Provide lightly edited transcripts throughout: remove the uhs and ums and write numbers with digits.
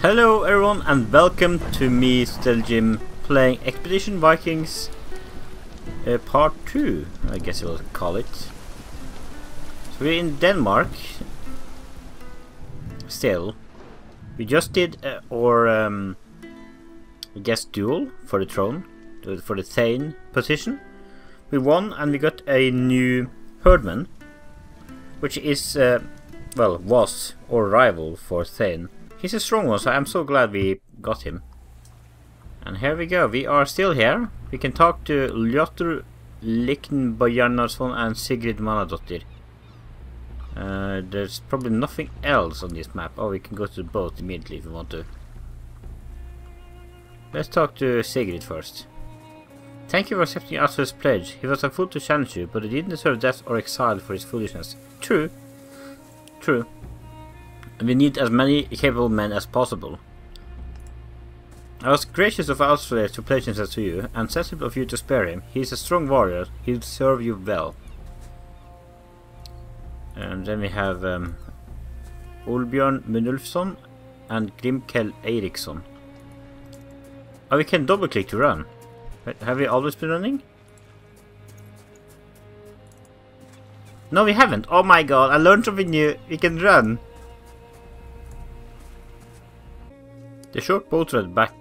Hello everyone and welcome to me, Stelgim, playing Expedition Vikings Part 2, I guess we'll call it. So we're in Denmark. Still. We just did our I guess duel for the throne, for the Thane position. We won and we got a new herdman, which is, well, was our rival for Thane. He's a strong one, so I'm so glad we got him. And here we go, we are still here. We can talk to Ljotur Liknbjarnarsson and Sigrid Manadottir. There's probably nothing else on this map. Oh, we can go to the boat immediately if we want to. Let's talk to Sigrid first. Thank you for accepting Asper's pledge. He was a fool to challenge you, but he didn't deserve death or exile for his foolishness. True. True. We need as many capable men as possible. I was gracious of Alsflair to pledge himself to you, and sensible of you to spare him. He is a strong warrior, he'll serve you well. And then we have Olbjörn Munulfsson and Grimkel Eriksson. Oh, we can double click to run. Wait, have we always been running? No, we haven't. Oh my god, I learned something new. We can run. The short boat ride back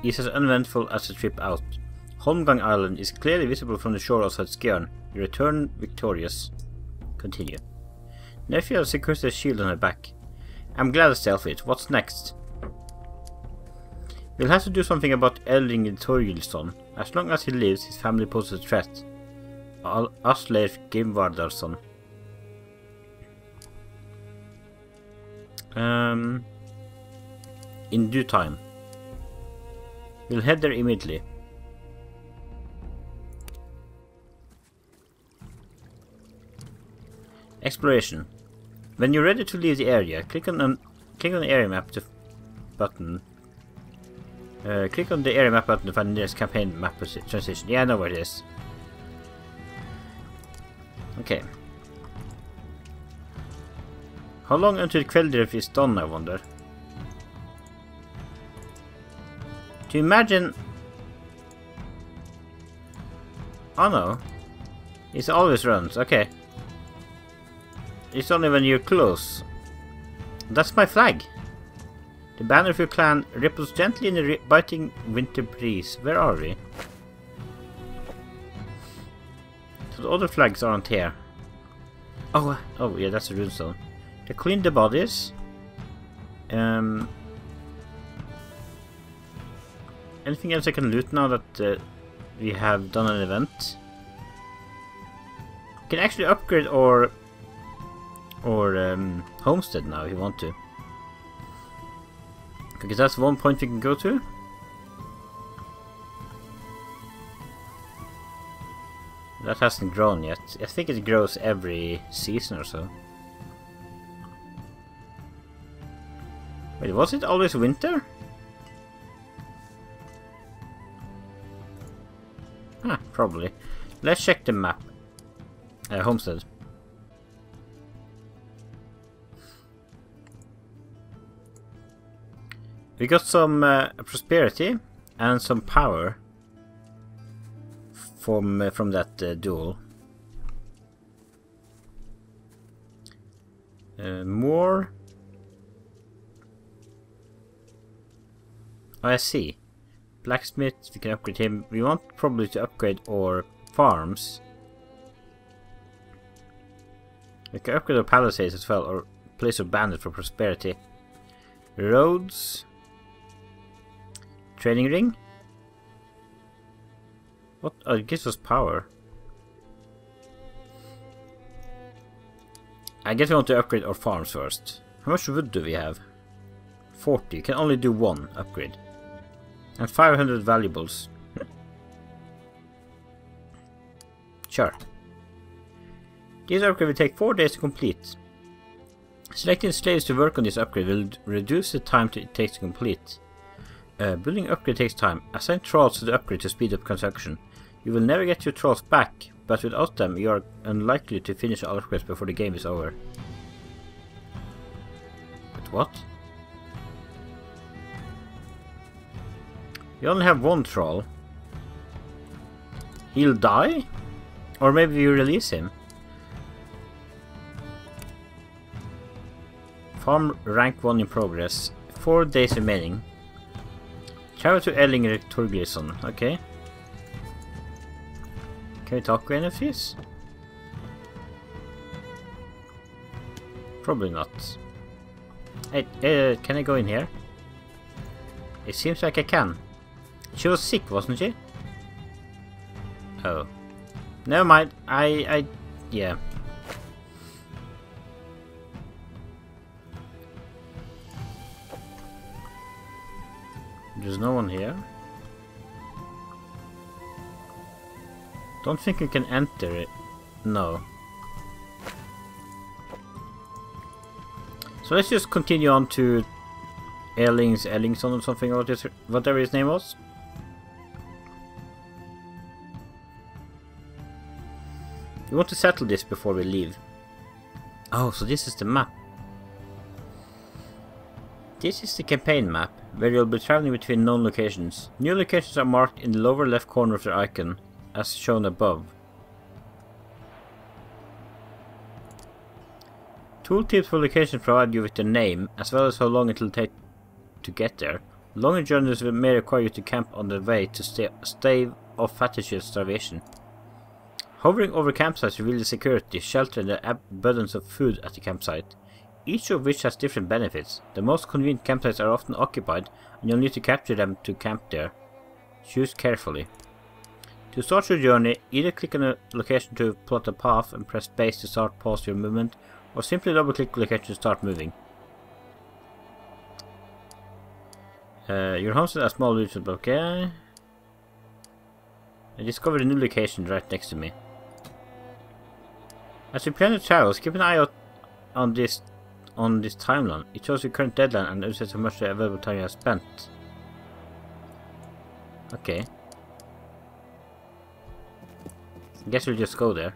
is as uneventful as the trip out. Holmgang Island is clearly visible from the shore outside Skjern. You return victorious. Continue. Nephew has secured the shield on her back. I'm glad I stealthed it. What's next? We'll have to do something about Elring Torgilsson. As long as he lives, his family poses a threat. Asleif Gimvardarsson. In due time. We'll head there immediately. Exploration. When you're ready to leave the area, click on the area map button. Click on the area map button to find the nearest campaign map transition. Yeah, I know where it is. Okay. How long until Kveldrift is done, I wonder? To imagine... Oh no. It always runs, okay. It's only when you're close. That's my flag. The banner of your clan ripples gently in the biting winter breeze. Where are we? So the other flags aren't here. Oh yeah, that's a runestone. They cleaned the bodies. Anything else I can loot now that we have done an event? We can actually upgrade our homestead now if you want to. Because that's one point we can go to. That hasn't grown yet. I think it grows every season or so. Wait, was it always winter? Ah, probably. Let's check the map. Homestead. We got some prosperity and some power from that duel. More. Oh, I see. Blacksmith, we can upgrade him. We want probably to upgrade our farms. We can upgrade our palisades as well, or place our bandit for prosperity. Roads. Training ring. What? Oh, it gives us power. I guess we want to upgrade our farms first. How much wood do we have? 40. You can only do one upgrade. And 500 valuables. Sure. This upgrade will take 4 days to complete. Selecting slaves to work on this upgrade will reduce the time it takes to complete. Building upgrade takes time. Assign trolls to the upgrade to speed up construction. You will never get your trolls back, but without them you are unlikely to finish all upgrades before the game is over. But what? We only have one troll. He'll die? Or maybe we release him. Farm rank 1 in progress. 4 days remaining. Travel to Erlinger Torglisson. Okay. Can we talk to any of these? Probably not. Hey, can I go in here? It seems like I can. She was sick, wasn't she? Oh. Never mind. Yeah. There's no one here. Don't think you can enter it. No. So let's just continue on to Erlingsson or something, or whatever his name was. We want to settle this before we leave. Oh, so this is the map. This is the campaign map, where you'll be traveling between known locations. New locations are marked in the lower left corner of the icon, as shown above. Tooltips for locations provide you with the name, as well as how long it will take to get there. Longer journeys may require you to camp on the way to stave off fatigue and starvation. Hovering over campsites reveals the security, shelter and the abundance of food at the campsite, each of which has different benefits. The most convenient campsites are often occupied, and you'll need to capture them to camp there. Choose carefully. To start your journey, either click on a location to plot a path and press space to start pause your movement, or simply double click the location to start moving. Your homestead has small village, okay. I discovered a new location right next to me. As you plan to travel, keep an eye out on this timeline. It shows your current deadline and illustrates how much the available time you have spent. Okay. I guess we'll just go there.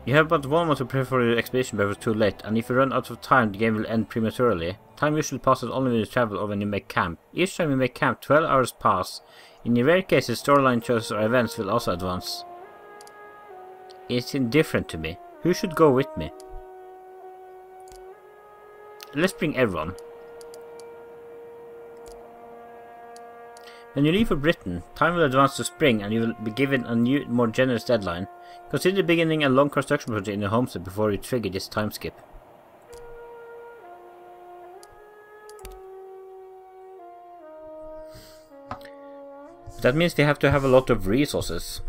You have but 1 month to prepare for your expedition before it's too late, and if you run out of time, the game will end prematurely. Time usually passes only when you travel or when you make camp. Each time you make camp, 12 hours pass. In rare cases, storyline choices or events will also advance. It's indifferent to me. Who should go with me? Let's bring everyone. When you leave for Britain, time will advance to spring and you will be given a new, more generous deadline. Consider beginning a long construction project in your homestead before you trigger this time skip. That means we have to have a lot of resources.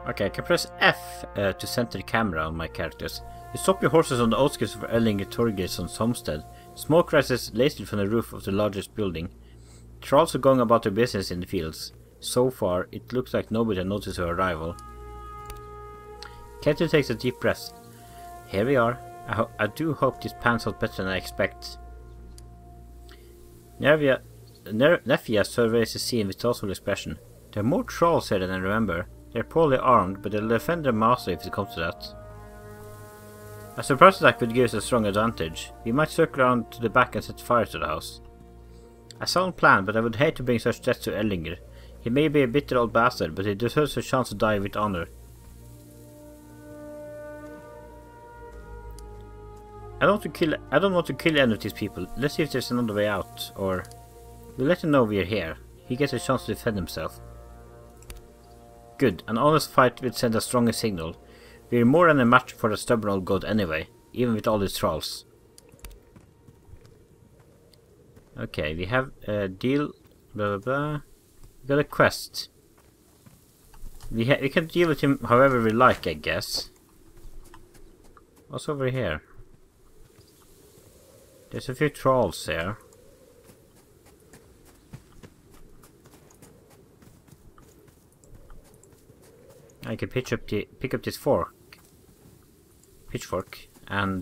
Okay, I can press F to center the camera on my characters. You stop your horses on the outskirts of Erlinger Torgilsson's homestead. Smoke rises lazily from the roof of the largest building. Trolls are going about their business in the fields. So far, it looks like nobody has noticed your arrival. Ketil takes a deep breath. Here we are. I do hope this pans out better than I expect. Nefia surveys the scene with thoughtful expression. There are more trolls here than I remember. They're poorly armed, but they'll defend their master if it comes to that. A surprise attack could give us a strong advantage. We might circle around to the back and set fire to the house. A sound plan, but I would hate to bring such death to Erlinger. He may be a bitter old bastard, but he deserves a chance to die with honor. I don't want to kill any of these people. Let's see if there's another way out, or we'll let him know we're here. He gets a chance to defend himself. Good, an honest fight will send a stronger signal. We're more than a match for the stubborn old god anyway, even with all these trolls. Okay, we have a deal, blah blah blah. We got a quest. We can deal with him however we like, I guess. What's over here? There's a few trolls here. I can pick up this pitchfork, and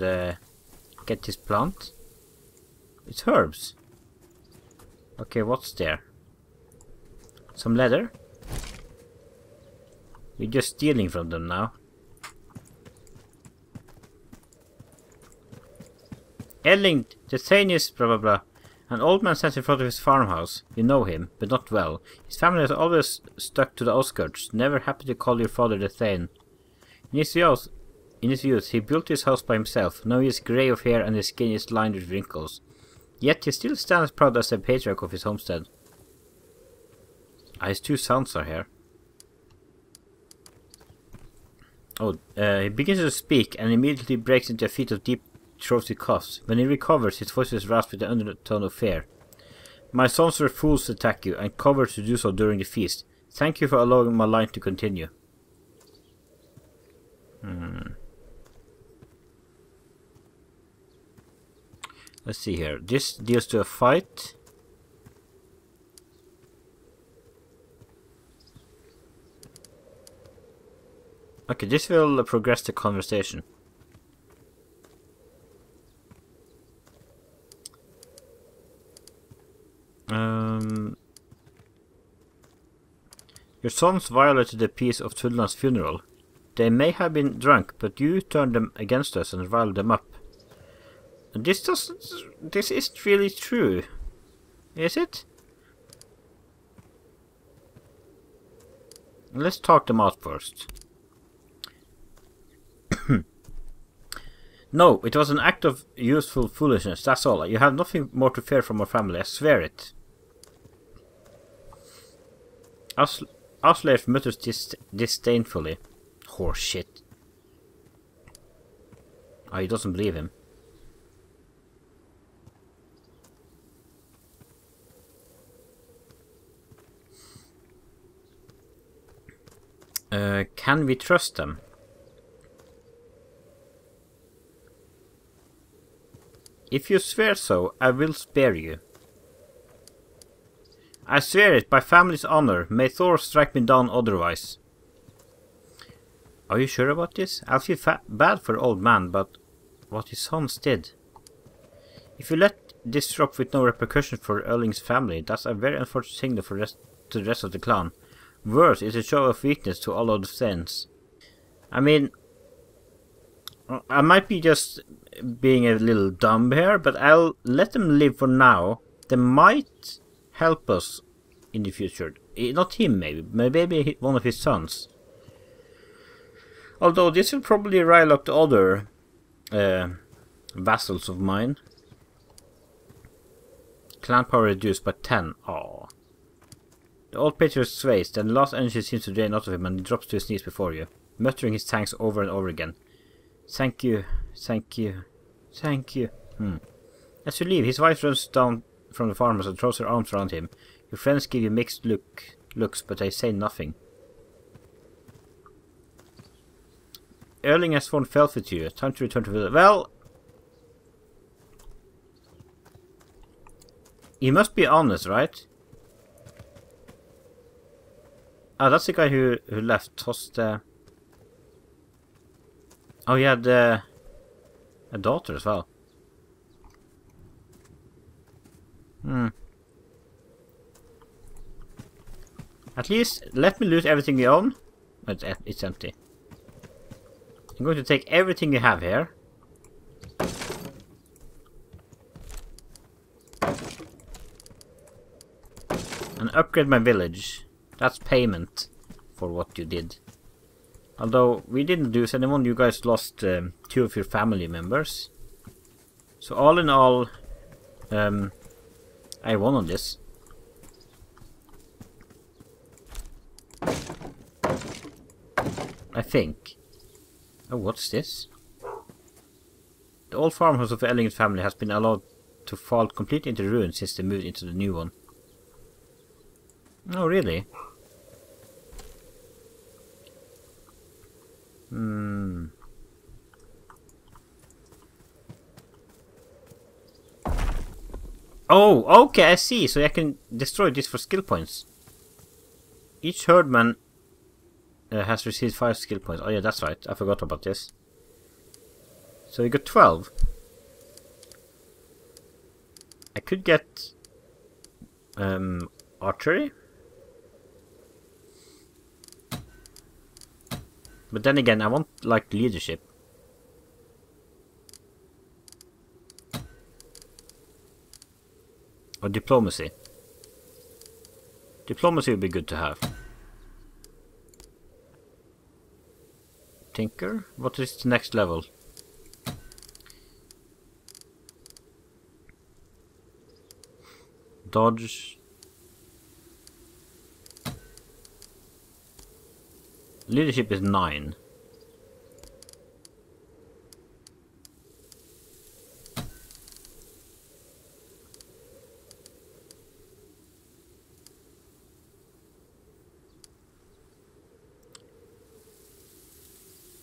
get this plant. It's herbs. Okay, what's there? Some leather. We're just stealing from them now. Erling, the thane is blah blah blah. An old man stands in front of his farmhouse. You know him, but not well. His family has always stuck to the outskirts, never happy to call your father the Thane. In his youth, he built his house by himself. Now he is grey of hair and his skin is lined with wrinkles. Yet he still stands proud as the patriarch of his homestead. His two sons are here. Oh, he begins to speak and immediately breaks into a fit of deep throaty coughs. When he recovers, his voice is rasped with an undertone of fear. My sons were fools to attack you, and cowards to do so during the feast. Thank you for allowing my line to continue. Let's see here. This deals to a fight. Okay, this will progress the conversation. Your sons violated the peace of Tudlan's funeral. They may have been drunk, but you turned them against us and riled them up. This isn't really true, is it? Let's talk them out first. No, it was an act of useful foolishness, that's all. You have nothing more to fear from our family, I swear it. Ausleif mutters disdainfully. Horseshit. Oh, he doesn't believe him. Can we trust them? If you swear so, I will spare you. I swear it by family's honor. May Thor strike me down otherwise. Are you sure about this? I feel bad for the old man, but what his sons did. If you let this drop with no repercussion for Erling's family, that's a very unfortunate signal for to the rest of the clan. Worse, it's a show of weakness to all other Thanes. I mean, I might be just being a little dumb here, but I'll let them live for now. They might help us in the future. Not him, maybe one of his sons. Although this will probably rile up the other vassals of mine. Clan power reduced by 10. Aww. The old patriarch sways, then the last energy seems to drain out of him and he drops to his knees before you, muttering his thanks over and over again. Thank you, thank you, thank you. As you leave, his wife runs down from the farmhouse and throws her arms around him. Your friends give you mixed looks, but they say nothing. Erling has sworn fealty to you. Time to return to village. Well, you must be honest, right? Ah, that's the guy who left. Was the... Oh, he had a daughter as well. At least let me loot everything you own. It's empty. I'm going to take everything you have here. And upgrade my village. That's payment for what you did. Although we didn't lose anyone, you guys lost 2 of your family members. So all in all, I won on this. I think. Oh, what's this? The old farmhouse of the Ellington family has been allowed to fall completely into ruin since they moved into the new one. Oh, really? Oh, okay, I see. So I can destroy this for skill points. Each herdman has received 5 skill points. Oh yeah, that's right. I forgot about this. So we got 12. I could get archery. But then again, I want like leadership. Or diplomacy. Diplomacy would be good to have. Tinker? What is the next level? Dodge. Leadership is 9.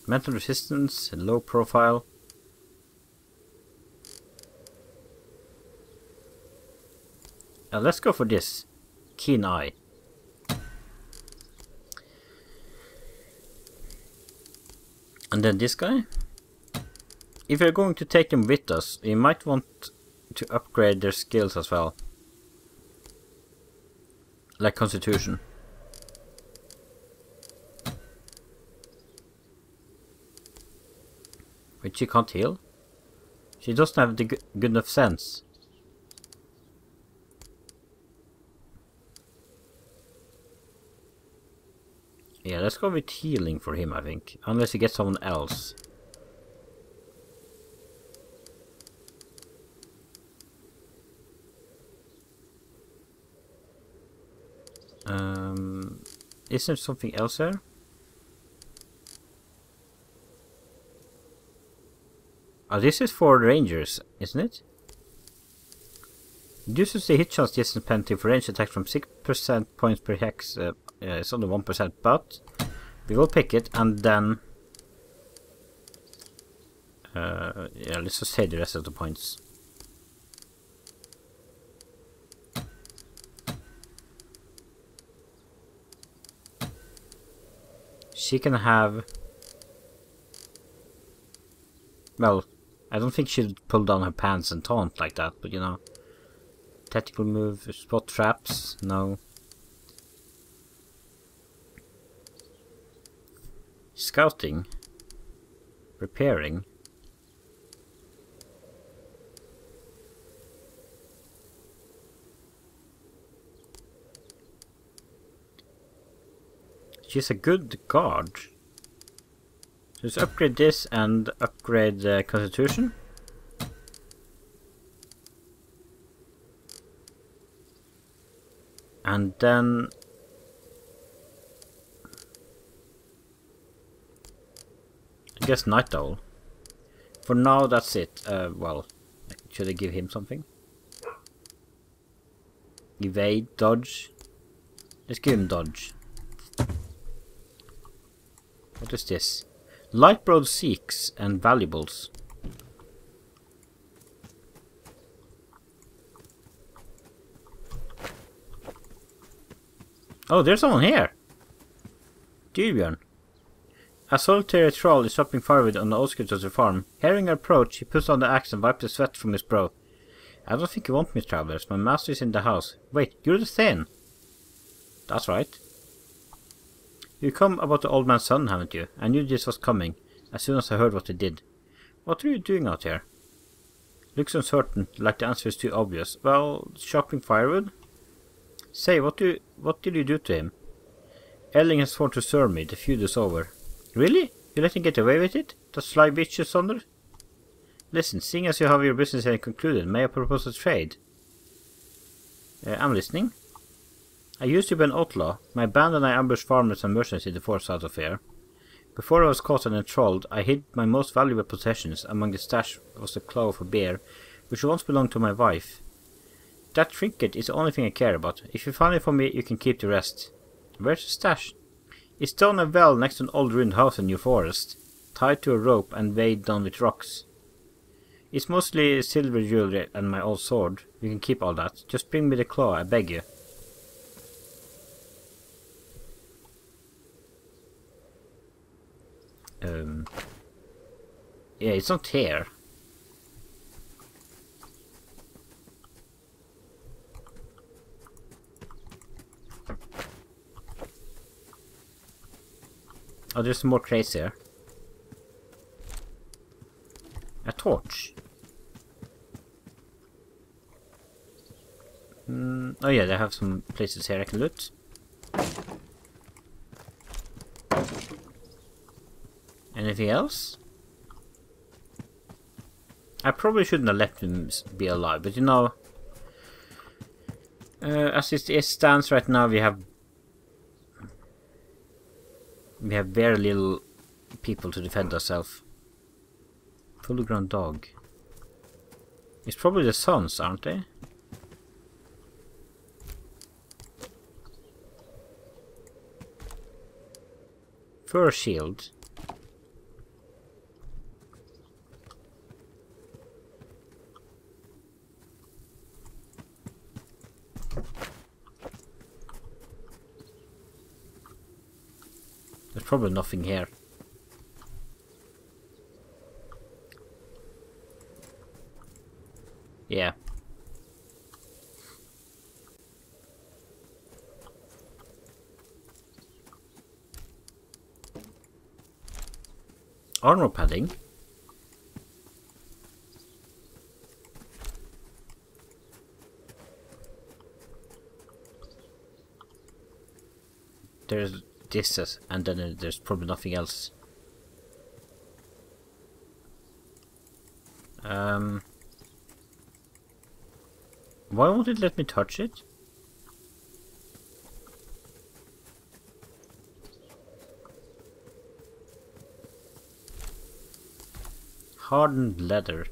Mental resistance, low profile. Let's go for this. Keen eye. And then this guy. If we're going to take them with us, we might want to upgrade their skills as well. Like Constitution. Wait, she can't heal? She doesn't have the good enough sense. Yeah, let's go with healing for him, I think. Unless he gets someone else. Is there something else there? Oh, this is for rangers, isn't it? Reduces the hit chance distance penalty for range attacks from 6% points per hex. It's only 1%, but we will pick it and then... yeah, let's just say the rest of the points. She can have... Well, I don't think she'd pull down her pants and taunt like that, but you know. Tactical move, spot traps, no. Scouting. Repairing. She's a good guard. So let's upgrade this and upgrade the Constitution. And then... I guess Night Owl. For now, that's it. Well, should I give him something? Evade, dodge. Let's give him dodge. What is this? Lightbroad Seeks and Valuables. Oh, there's someone here! Dyrbjörn. A solitary troll is chopping firewood on the outskirts of the farm. Hearing our approach, he puts on the axe and wipes the sweat from his brow. I don't think you want me, travelers. My master is in the house. Wait, you're the Thane. That's right. You come about the old man's son, haven't you? I knew this was coming, as soon as I heard what he did. What are you doing out here? Looks uncertain, like the answer is too obvious. Well, chopping firewood? Say, what did you do to him? Erling has sworn to serve me, the feud is over. Really? You let him get away with it? That sly bitch yonder? Listen, seeing as you have your business here concluded, may I propose a trade? I'm listening. I used to be an outlaw. My band and I ambushed farmers and merchants in the forest south of here. Before I was caught and enthralled, I hid my most valuable possessions. Among the stash was a claw of a bear, which once belonged to my wife. That trinket is the only thing I care about. If you find it for me, you can keep the rest. Where's the stash? It's down a well next to an old ruined house in New Forest, tied to a rope and weighed down with rocks. It's mostly silver jewelry and my old sword. You can keep all that. Just bring me the claw, I beg you. Yeah, it's not here. Oh, there's some more crates here. A torch. Oh yeah, they have some places here I can loot. Anything else? I probably shouldn't have let him be alive, but you know, as it stands right now, we have very little people to defend ourselves. Fully grown dog. It's probably the sons, aren't they? Fur shield. There's probably nothing here. Yeah. Armor padding. There's this, and then there's probably nothing else. Why won't it let me touch it? Hardened leather.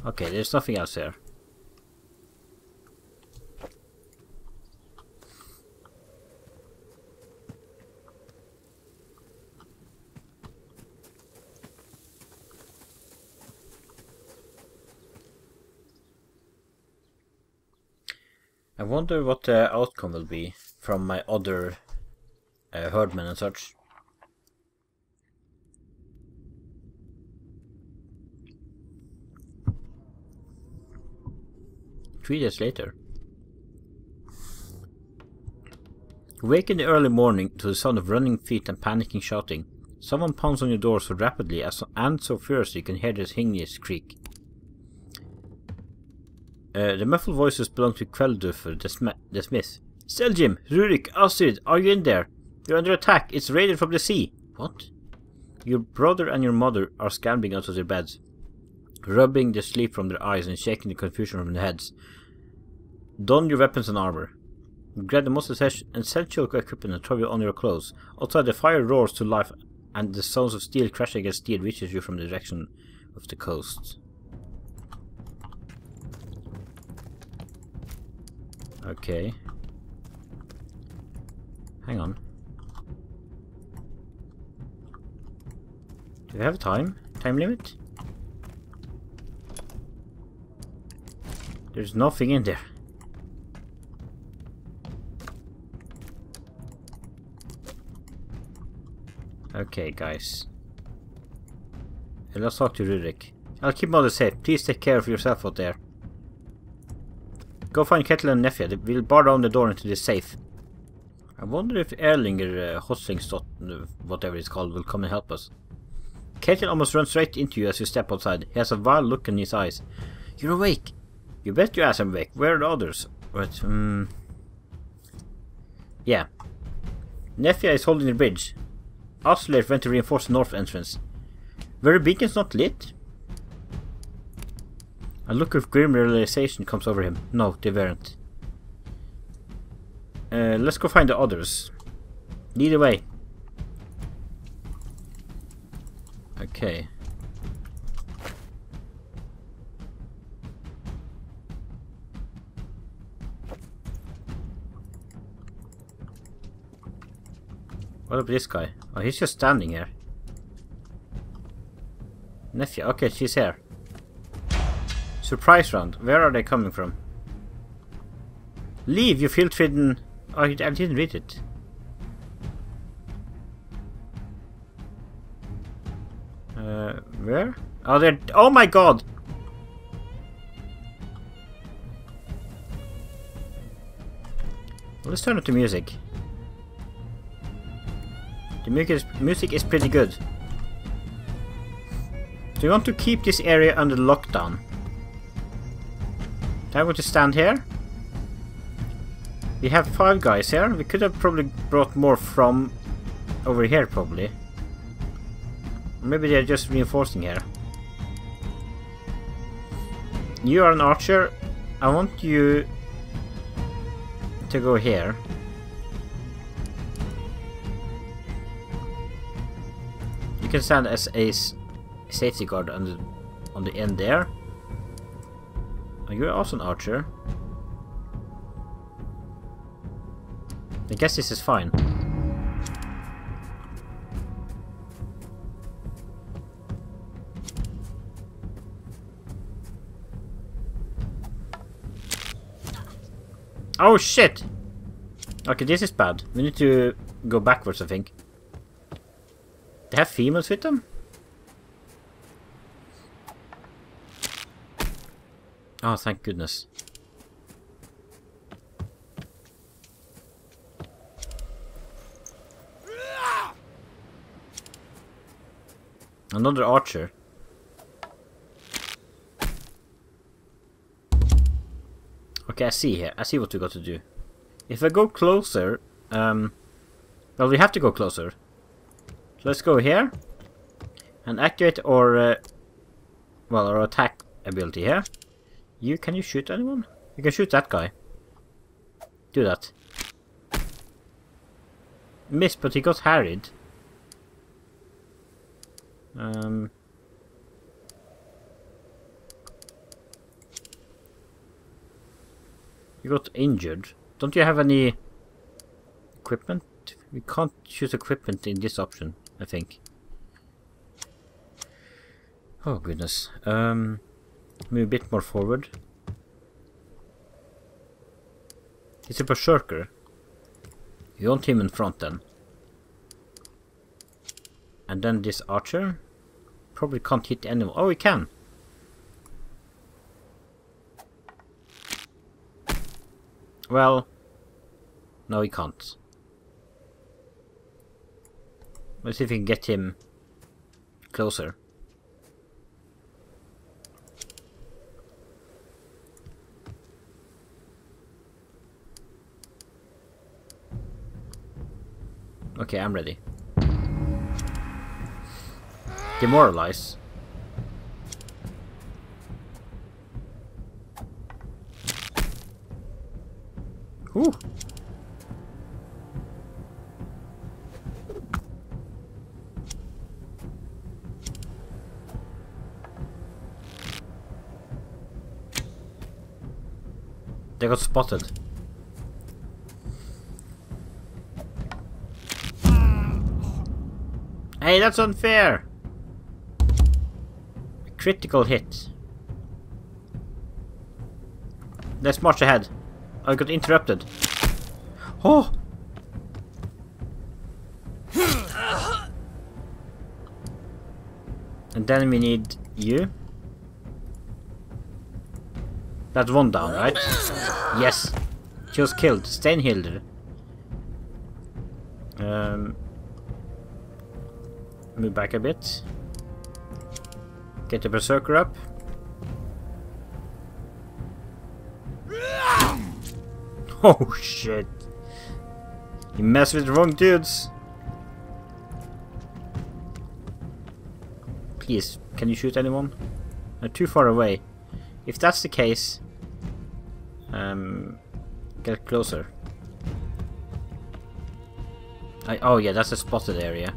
Okay, there's nothing else here. I wonder what the outcome will be from my other herdmen and such. Three days later. Wake in the early morning to the sound of running feet and panicking shouting. Someone pounds on your door so rapidly and so fiercely you can hear the hinges creak. The muffled voices belong to Kvelduffer, the smith. Stelgim, Rurik, Astrid, are you in there? You're under attack. It's raided from the sea. What? Your brother and your mother are scrambling out of their beds, rubbing the sleep from their eyes and shaking the confusion from their heads. Don your weapons and armor. Grab the most essential equipment and throw it on your clothes. Outside the fire roars to life and the sounds of steel crashing against steel reaches you from the direction of the coast. Okay. Hang on. Do we have time? Time limit? There's nothing in there. Okay, guys. Let's talk to Rurik. I'll keep Mother safe. Please take care of yourself out there. Go find Ketil and Nefja. We'll bar down the door into the safe. I wonder if Erlinger Hoslingstott, whatever it's called, will come and help us. Ketil almost runs straight into you as you step outside. He has a wild look in his eyes. You're awake. You bet your ass I'm awake. Where are the others? But, yeah. Nefja is holding the bridge. Osler went to reinforce the north entrance. Were the beacons not lit? A look of grim realization comes over him. No, they weren't. Let's go find the others. Lead the way. Okay. What about this guy? Oh, he's just standing here. Nefja, okay, she's here. Surprise round. Where are they coming from? Leave, you filth-ridden... Oh, I didn't read it. Where? Oh, they're... Oh my god! Well, let's turn up the music. The music is pretty good. So you want to keep this area under lockdown. I want to stand here. We have 5 guys here. We could have probably brought more from over here, probably. Maybe they're just reinforcing here. You are an archer. I want you to go here. You can stand as a safety guard on the end there. Oh, you're also an archer. I guess this is fine. Oh shit! Okay, this is bad. We need to go backwards, I think. They have females with them? Oh, thank goodness. Another archer. Okay, I see here. I see what we got to do. If I go closer, well, we have to go closer. So let's go here and activate our, well, our attack ability here. Can you shoot anyone? You can shoot that guy. Do that. Missed, but he got harried. You got injured. Don't you have any equipment? We can't choose equipment in this option, I think. Oh goodness. Move a bit more forward. He's a berserker. You want him in front then. And then this archer probably can't hit anyone. Oh, he can. Well, no, he can't. Let's see if we can get him closer. Okay, I'm ready. Demoralize. Ooh. They got spotted. Hey, that's unfair! A critical hit. Let's march ahead. I got interrupted. Oh! And then we need you. That's one down, right? Yes! She was killed. Steinhilder. Move back a bit. Get the berserker up. Oh shit. You mess with the wrong dudes. Please, can you shoot anyone? They're too far away. If that's the case, get closer. Oh yeah, that's a spotted area.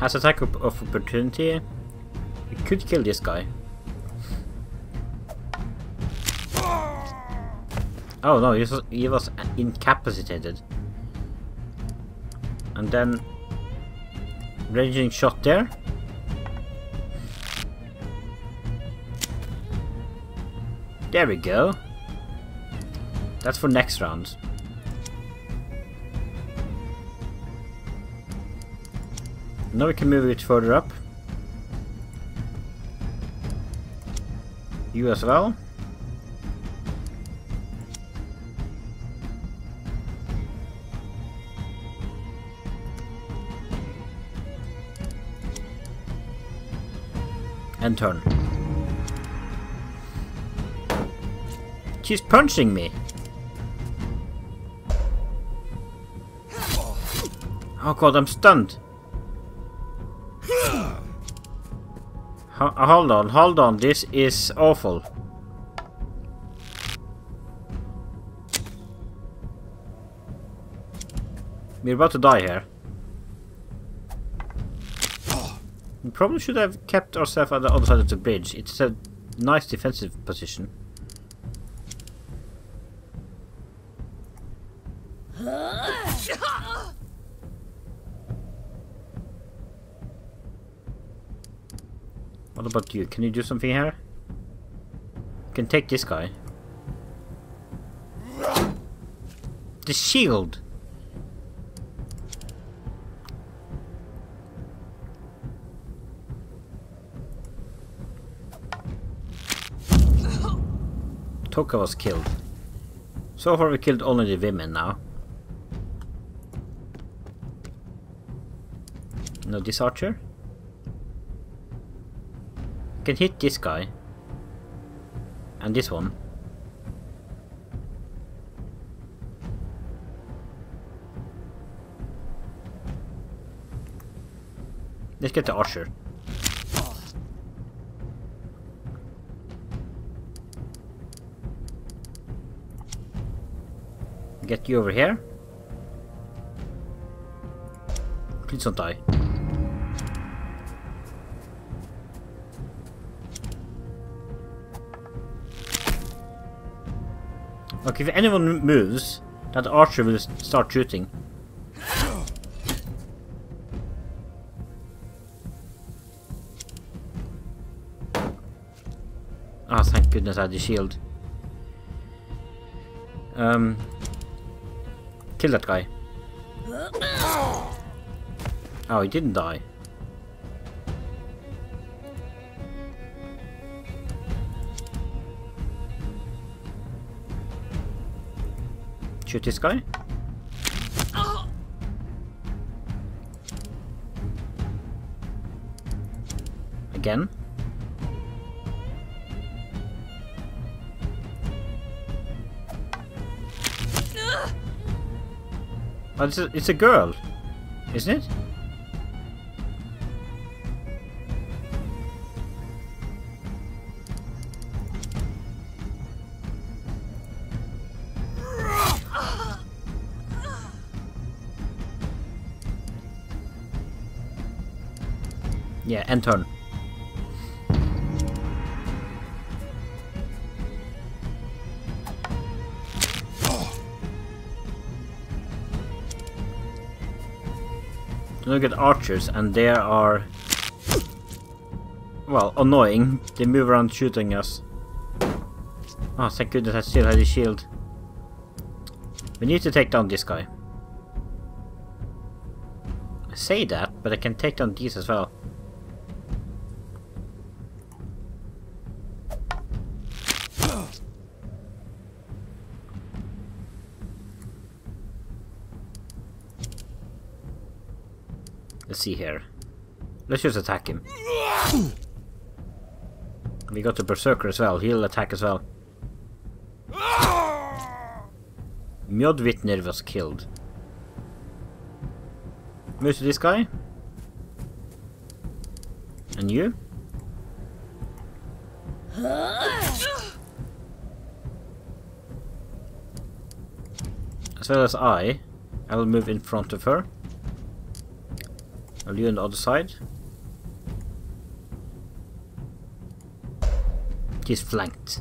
Has attack of opportunity. We could kill this guy. Oh no, he was incapacitated. And then ranging shot there. There we go. That's for next round. Now we can move it further up. You as well. End turn. She's punching me. Oh god, I'm stunned. Hold on, this is awful. We're about to die here. We probably should have kept ourselves on the other side of the bridge. It's a nice defensive position. What about you? Can you do something here? You can take this guy. The shield! Toka was killed. So far we killed only the women now. No, this archer? Can hit this guy. And this one. Let's get the archer. Get you over here. Please don't die. Look, if anyone moves, that archer will start shooting. Ah, thank goodness I had the shield. Kill that guy. Oh, he didn't die. Shoot this guy. Again. Oh, it's a girl, isn't it? Yeah, end turn. Look at archers, and they are, well, annoying. They move around shooting us. Oh, thank goodness I still had a shield. We need to take down this guy. I say that, but I can take down these as well. Let's see here. Let's just attack him. We got the Berserker as well. He'll attack as well. Mjodvitner was killed. Move to this guy. And you? As well as I will move in front of her. Are you on the other side? He's flanked.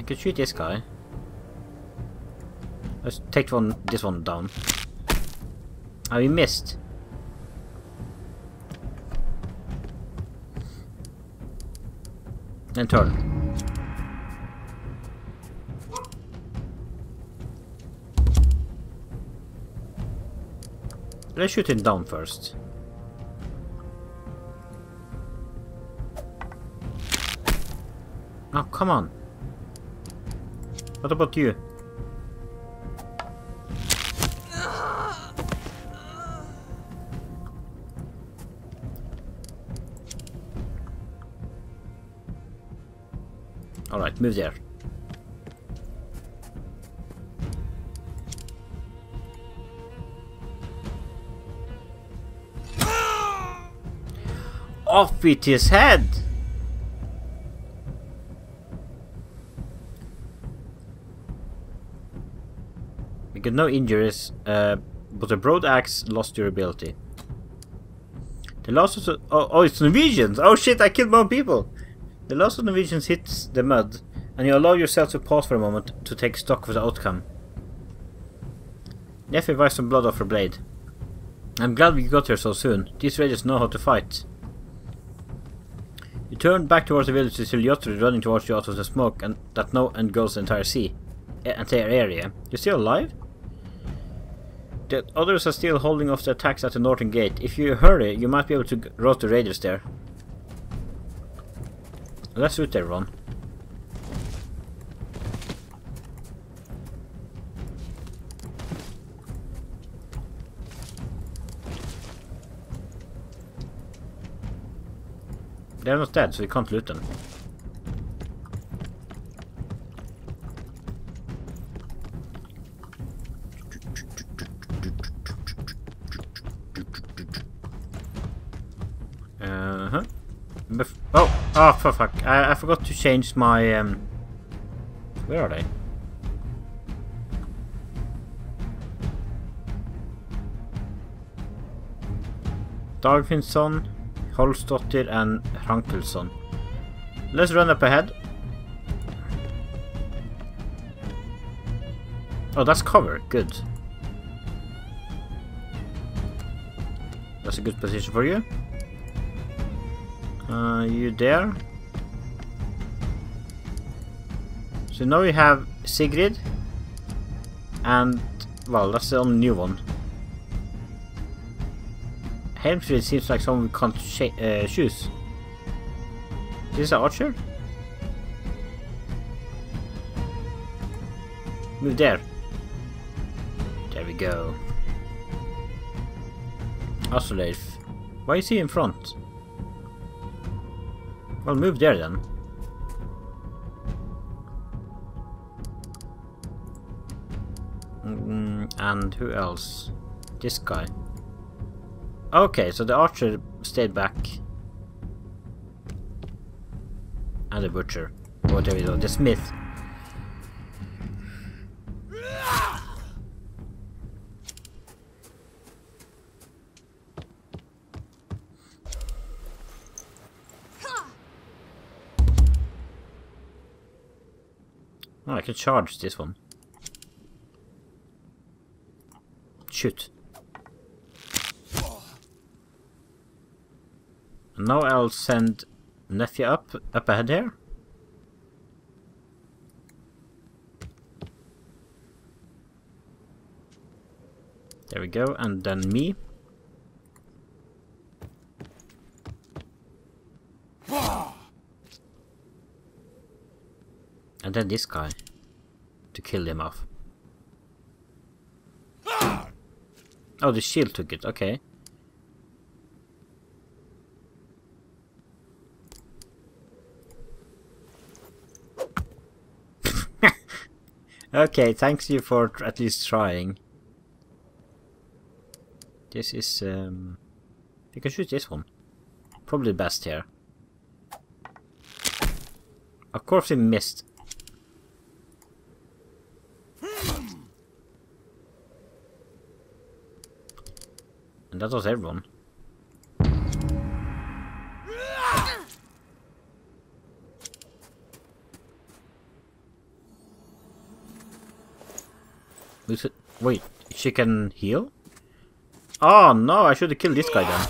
I could shoot this guy. Let's take this one down. Oh, he missed. And turn. Let's shoot him down first. Oh, come on. What about you? Alright, move there. Off with his head! We got no injuries, but the broad axe lost durability. The loss of the... Oh, it's Norwegians! Oh shit, I killed more people! The loss of Norwegians hits the mud, and you allow yourself to pause for a moment to take stock of the outcome. Nephew wipes some blood off her blade. I'm glad we got here so soon. These raiders know how to fight. You turn back towards the village to see Lyotr running towards you out of the smoke and that now engulfs the entire area. You're still alive? The others are still holding off the attacks at the northern gate. If you hurry, you might be able to rout the raiders there. Let's root everyone. They're not dead, so we can't loot them. Oh, for fuck. I forgot to change my... Where are they? Dagfinsson, Holsdottir and Hrankelsson. Let's run up ahead. Oh, that's cover. Good. That's a good position for you. You there. So now we have Sigrid. And, well, that's the only new one. Helmfrid seems like someone we can't choose. Is this an archer? Move there. There we go. Asleif. Why is he in front? Well, move there then. And who else? This guy. Okay, so the archer stayed back. And the butcher. Oh, there we go. The smith. Oh, I can charge this one. Shoot. And now I'll send Nephew up ahead here. There we go, and then me. And then this guy to kill him off. Oh, the shield took it, okay. Okay, thanks you for at least trying. This is you can shoot this one. Probably best here. Of course he missed. And that was everyone. Wait, she can heal? Oh no, I should have killed this guy then.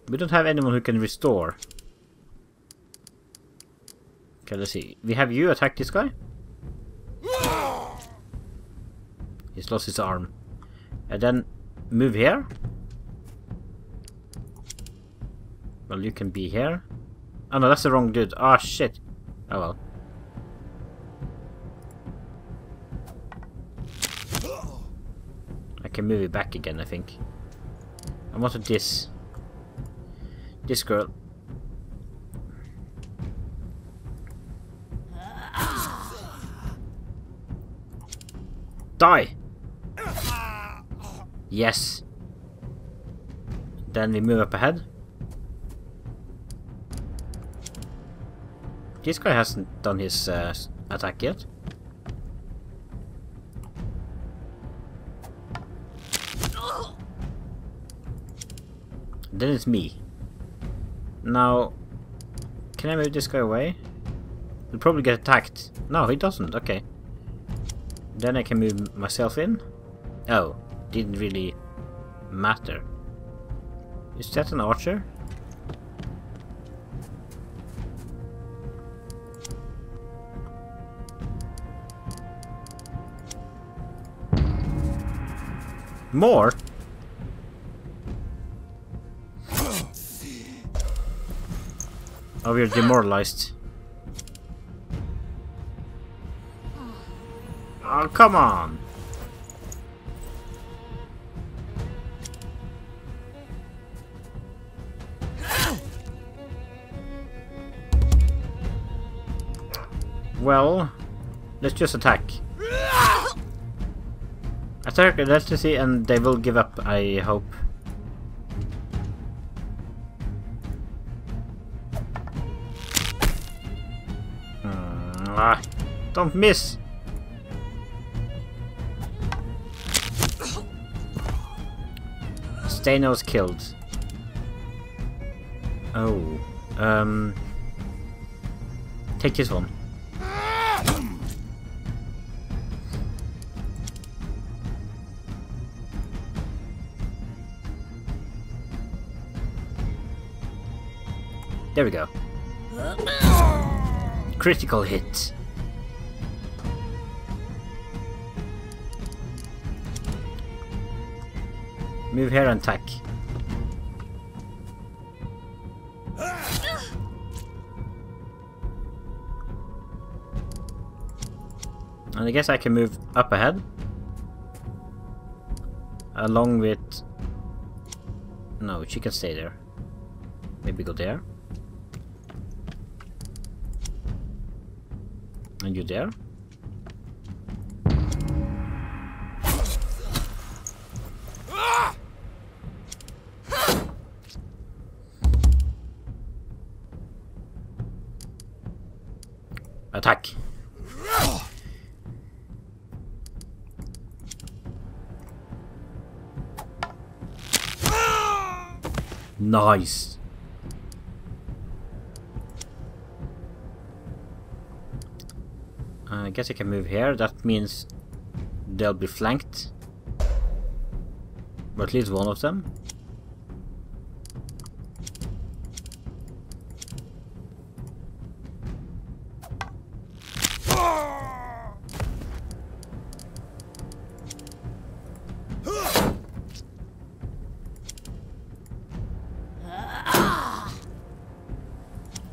We don't have anyone who can restore. Okay, let's see. We have you attack this guy. He's lost his arm. And then move here. Well, you can be here. Oh no, that's the wrong dude. Ah, shit. Oh well. I can move it back again, I think. I wanted this. This girl. Die! Yes. Then we move up ahead. This guy hasn't done his attack yet. Then it's me. Now, can I move this guy away? He'll probably get attacked. No, he doesn't. Okay. Then I can move myself in. Oh, didn't really matter. Is that an archer? More? Oh, we're demoralized. Oh, come on! Well, let's just attack. Attack electricity and they will give up, I hope. Don't miss! Stano's killed. Oh. Take this one. There we go. Critical hit. Move here and attack. And I guess I can move up ahead. Along with... No, she can stay there. Maybe go there. And you there? Attack! Nice! I guess I can move here. That means they'll be flanked. Or at least one of them.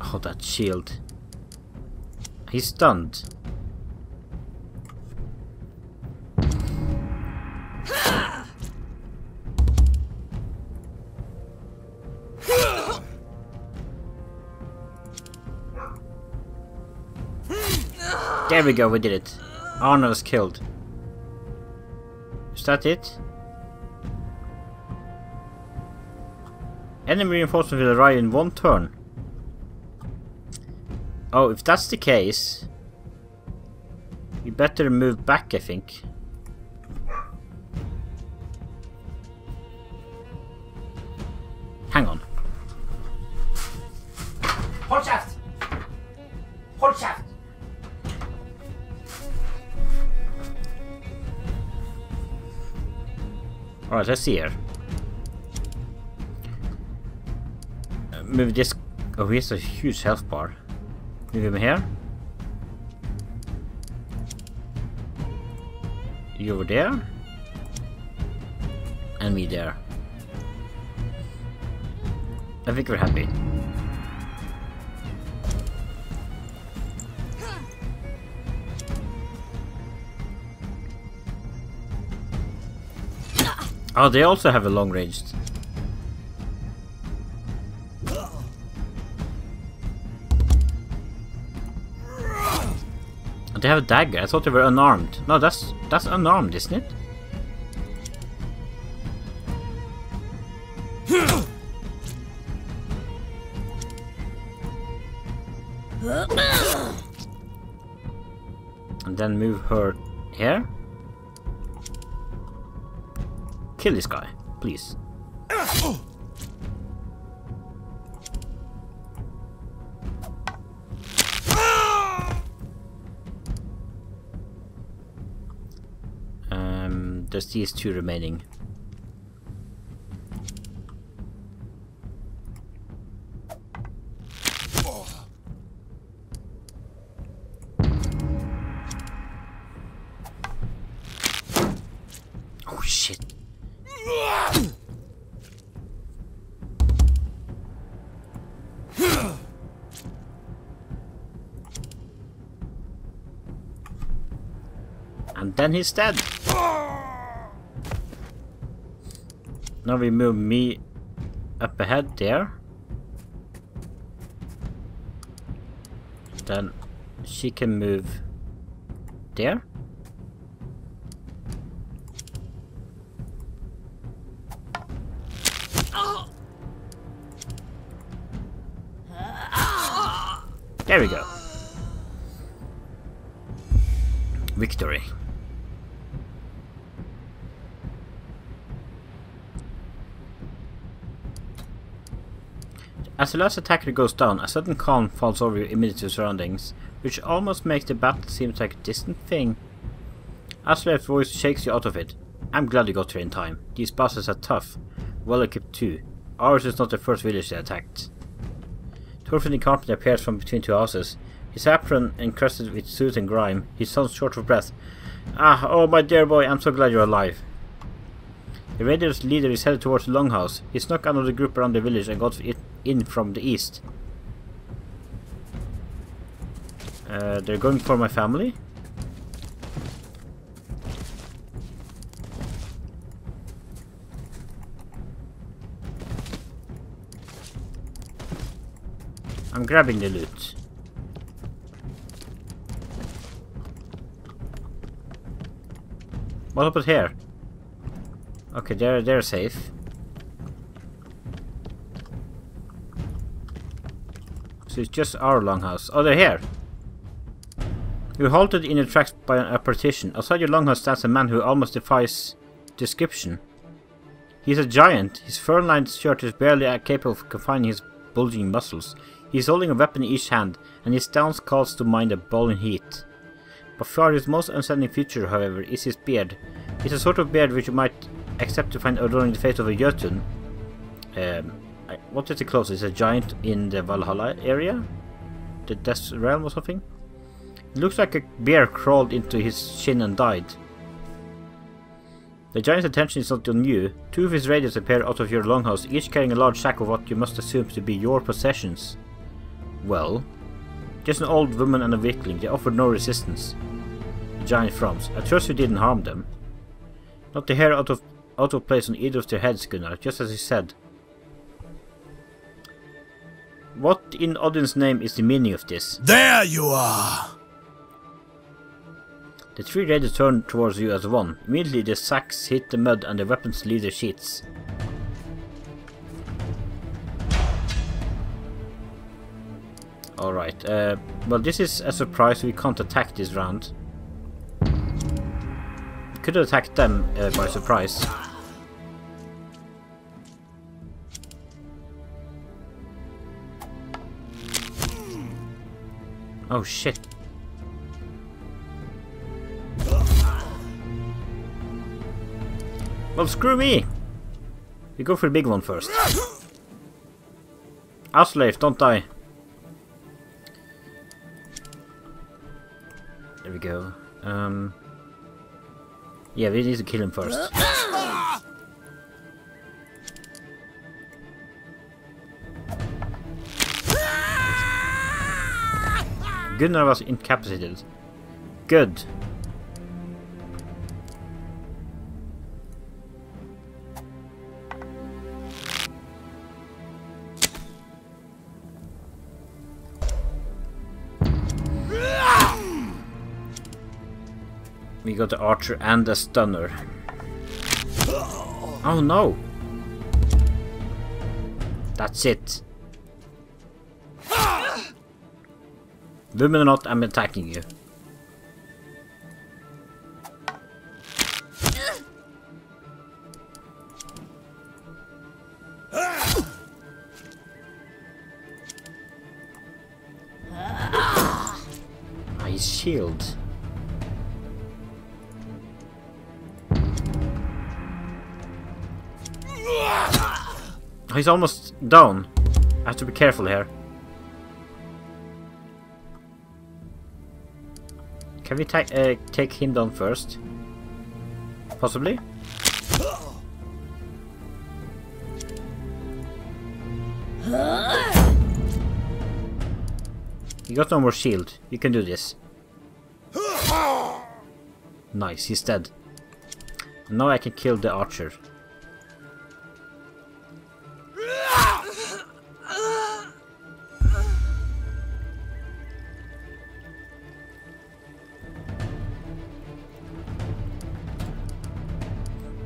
Oh, that shield. He's stunned. There we go, we did it. Arnold is killed. Is that it? Enemy reinforcement will arrive in 1 turn. Oh, if that's the case, you better move back, I think. Hang on. Hold shaft! Hold shaft! Alright, let's see here. Move this. Oh, he has a huge health bar. Move him here. You over there. And me there. I think we're happy. Oh, they also have a long range. They have a dagger. I thought they were unarmed. No, that's unarmed, isn't it? And then move her here. Kill this guy, please. There's these two remaining. Oh shit. And then he's dead. Now we move me up ahead there. Then she can move there. There we go. Victory. As the last attacker goes down, a sudden calm falls over your immediate surroundings, which almost makes the battle seem like a distant thing. Aslev's voice shakes you out of it. I'm glad you got here in time. These bosses are tough, well equipped too. Ours is not the first village they attacked. Thorfinn the carpenter appears from between two houses, his apron encrusted with soot and grime, his son short of breath. Ah, oh my dear boy, I'm so glad you're alive. The raiders' leader is headed towards the longhouse. He snuck out of the group around the village and got it in from the east. They're going for my family? I'm grabbing the loot. What happened here? Okay, they're safe. So it's just our longhouse. Oh, they're here. You halted in your tracks by a partition. Outside your longhouse stands a man who almost defies description. He's a giant. His fur-lined shirt is barely capable of confining his bulging muscles. He's holding a weapon in each hand, and his stance calls to mind a boiling heat. By far his most unsettling feature, however, is his beard. It's a sort of beard which you might accept to find adorning the face of a Jotun. What is the closest? A giant in the Valhalla area? The Death Realm or something? It looks like a bear crawled into his chin and died. The giant's attention is not on you. Two of his raiders appear out of your longhouse, each carrying a large sack of what you must assume to be your possessions. Well, just an old woman and a weakling. They offered no resistance. The giant frowns. I trust you didn't harm them. Not a hair out of place on either of their heads, Gunnar, just as you said. What in Odin's name is the meaning of this? There you are! The three raiders turn towards you as one. Immediately the sacks hit the mud and the weapons leave their sheaths. Alright, well this is a surprise, we can't attack this round. We could have attacked them by surprise. Oh shit. Well, screw me! We go for the big one first. Aslave, don't die. There we go. Yeah, we need to kill him first. Gunnar was incapacitated. Good. We got the archer and a stunner. Oh no! That's it. Women or not, I'm attacking you. His shield. He's almost down. I have to be careful here. Can we take him down first? Possibly? You got no more shield. You can do this. Nice, he's dead. Now I can kill the archer.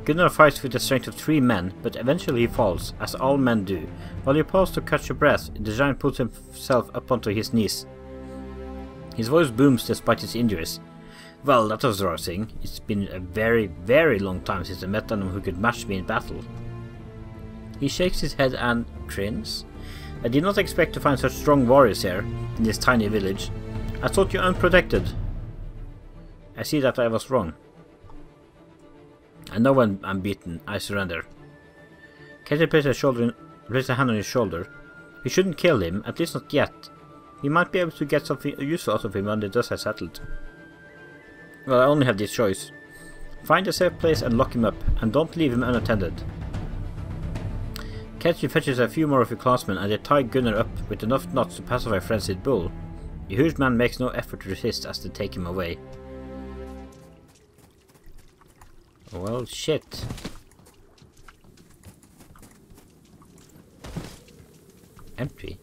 Gunnar fights with the strength of 3 men, but eventually he falls, as all men do. While he pauses to catch a breath, the giant puts himself up onto his knees. His voice booms despite his injuries. Well, that was rousing. It's been a very, very long time since I met anyone who could match me in battle. He shakes his head and grins. I did not expect to find such strong warriors here, in this tiny village. I thought you unprotected. I see that I was wrong. I know when I'm beaten, I surrender. Katie placed a hand on his shoulder. We shouldn't kill him, at least not yet. We might be able to get something useful out of him when the dust has settled. Well, I only have this choice. Find a safe place and lock him up, and don't leave him unattended. Katie fetches a few more of your clansmen and they tie Gunnar up with enough knots to pacify a frenzied bull. The huge man makes no effort to resist as they take him away. Well, shit. Empty.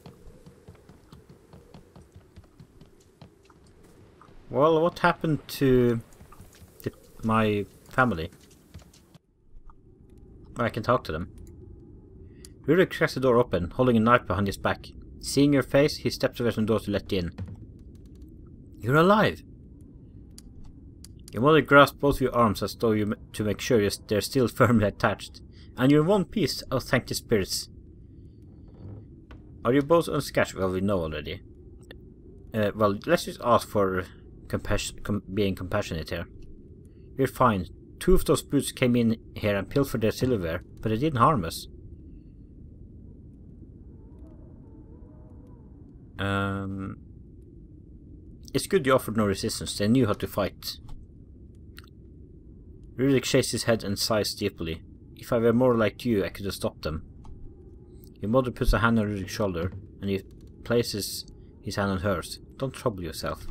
Well, what happened to my family? I can talk to them. Lurk cracks the door open, holding a knife behind his back. Seeing your face, he steps away from the door to let you in. You're alive! Your mother grasps both your arms as though to make sure they're still firmly attached. And you're in one piece. Oh, thank the spirits. Are you both unscathed? Well, we know already. Well, let's just ask for being compassionate here. You're fine. 2 of those brutes came in here and pilfered their silverware, but they didn't harm us. It's good you offered no resistance. They knew how to fight. Rurik shakes his head and sighs deeply. If I were more like you, I could have stopped them. Your mother puts a hand on Rurik's shoulder, and he places his hand on hers. Don't trouble yourself.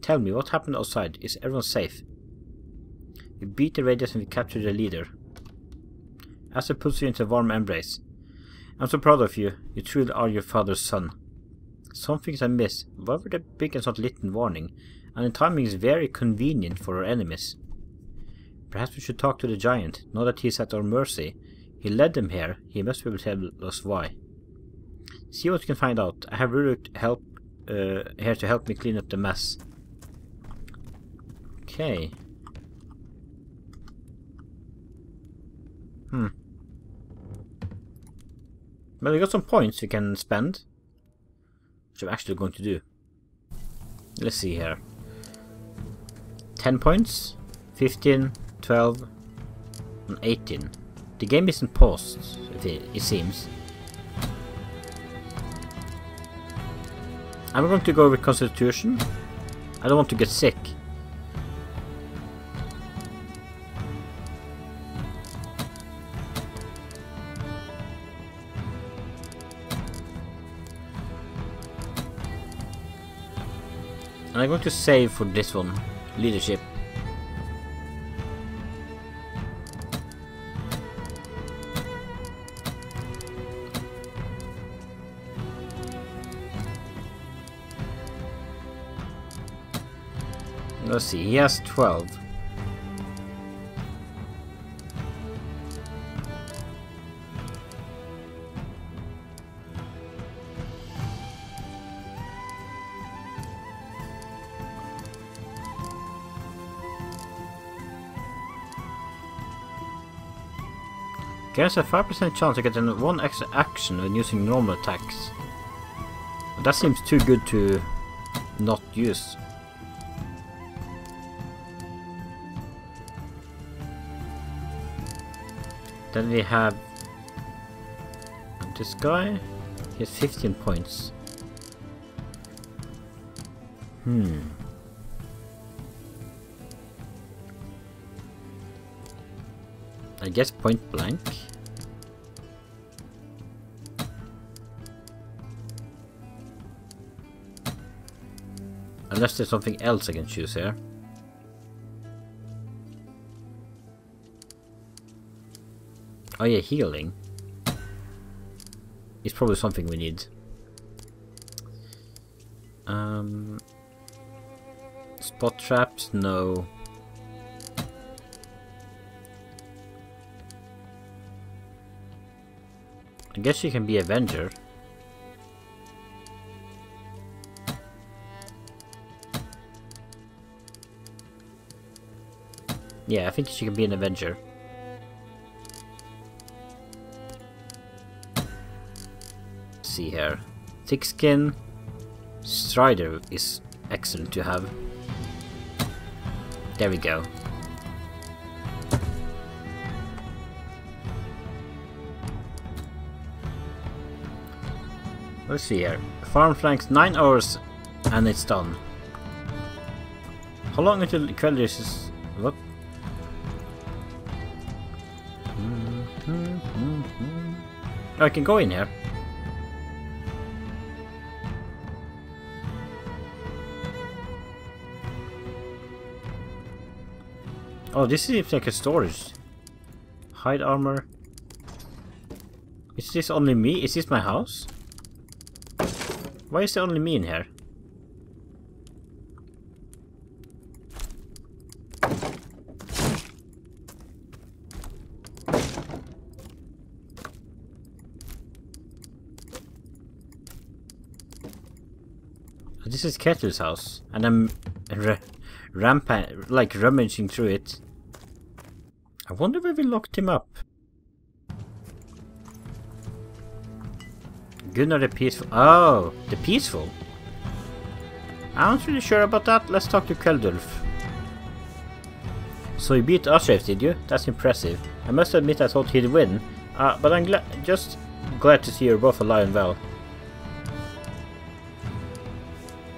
Tell me, what happened outside? Is everyone safe? We beat the raiders and we captured their leader. Asa puts you into a warm embrace. I'm so proud of you. You truly are your father's son. Some things I miss. Why were they big and not lit in warning? And the timing is very convenient for our enemies. Perhaps we should talk to the giant. Now that he's at our mercy. He led them here. He must be able to tell us why. See what you can find out. I have Rurik here to help me clean up the mess. Okay. Well, we got some points we can spend. Which I'm actually going to do. Let's see here. 10 points. 15. 12 and 18. The game isn't paused, it seems. I'm going to go with Constitution. I don't want to get sick. And I'm going to save for this one. Leadership. Let's see, he has 12. Gains a 5% chance to get one extra action when using normal attacks. But that seems too good to not use. Then we have this guy. He has 15 points. I guess point blank. Unless there's something else I can choose here. Oh yeah, healing. It's probably something we need. Spot traps, no. I guess you can be Avenger. Yeah, I think she can be an Avenger. Let's see here. Thick skin. Strider is excellent to have. There we go. Let's see here. Farm flanks 9 hours and it's done. How long until Quellius is... What? Oh, I can go in here. Oh, this seems like a storage. Hide armor. Is this only me? Is this my house? Why is there only me in here? This is Kettle's house, and I'm rummaging through it. I wonder where we locked him up. Gunnar the Peaceful. Oh, the Peaceful. I'm not really sure about that. Let's talk to Keldulf. So you beat Ashraf, did you? That's impressive. I must admit I thought he'd win, but I'm just glad to see you're both alive and well.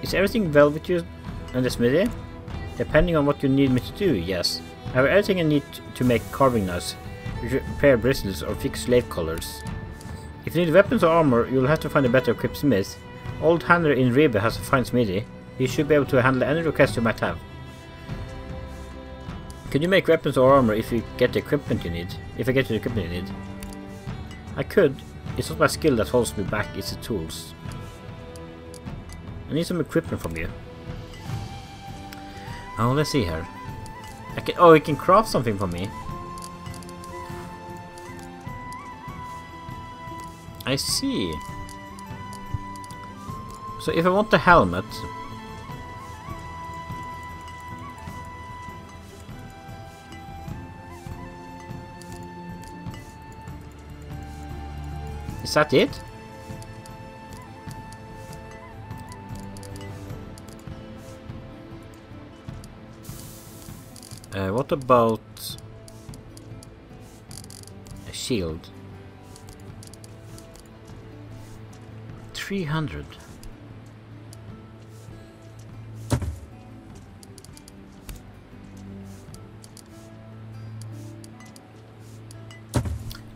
Is everything well with you and the smithy? Depending on what you need me to do, yes. I have everything I need to make carving knives, repair bristles or fix slave collars. If you need weapons or armor, you'll have to find a better equipped smith. Old Handler in Ribe has a fine smithy. He should be able to handle any request you might have. Can you make weapons or armor if you get the equipment you need? If I get the equipment you need? I could. It's not my skill that holds me back, it's the tools. I need some equipment from you. Oh, let's see here. Oh, it can craft something for me. I see. So if I want the helmet... Is that it? What about a shield? 300.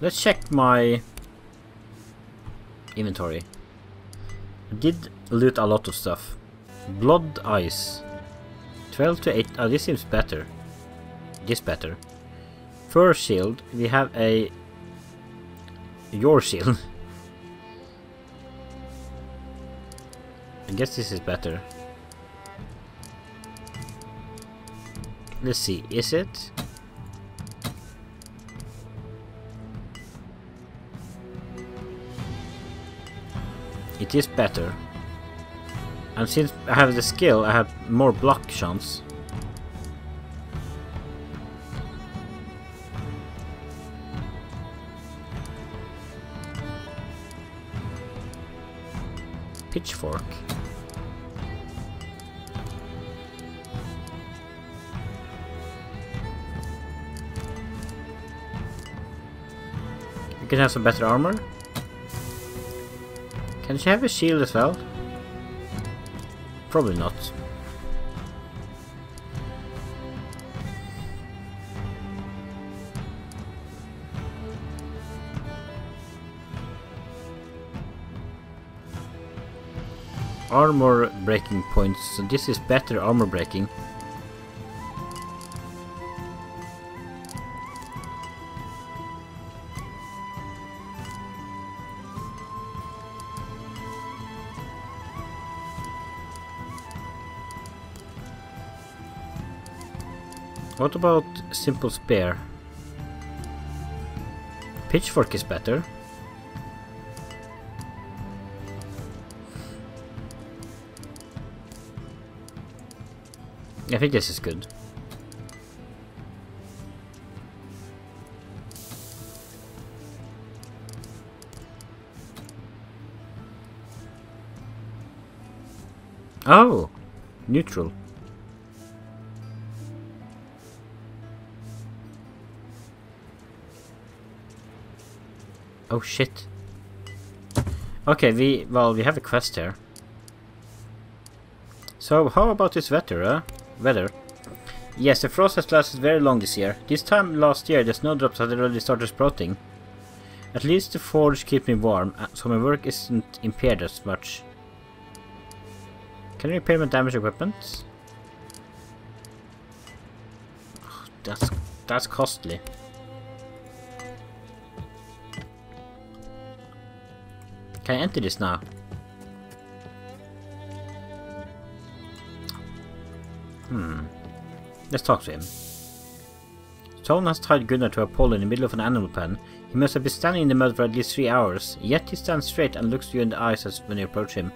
Let's check my inventory. I did loot a lot of stuff. Blood ice. 12 to 8. Oh, this seems better. This better. Fur shield. We have a... Your shield. I guess this is better. Let's see. Is it? It is better. And since I have the skill, I have more block chance. pitchfork. You can have some better armor. Can she have a shield as well? Probably not. Armor breaking points, so this is better armor breaking. What about simple spear? Pitchfork is better. I think this is good. Oh! Neutral. Oh shit. Okay, we have a quest here. So how about this weather? Yes, the frost has lasted very long this year. This time last year the snowdrops had already started sprouting. At least the forge keeps me warm, so my work isn't impaired as much. Can I repair my damaged equipment? Oh, that's costly. Can I enter this now? Let's talk to him. Stone has tied Gunnar to a pole in the middle of an animal pen. He must have been standing in the mud for at least 3 hours, yet he stands straight and looks you in the eyes as when you approach him.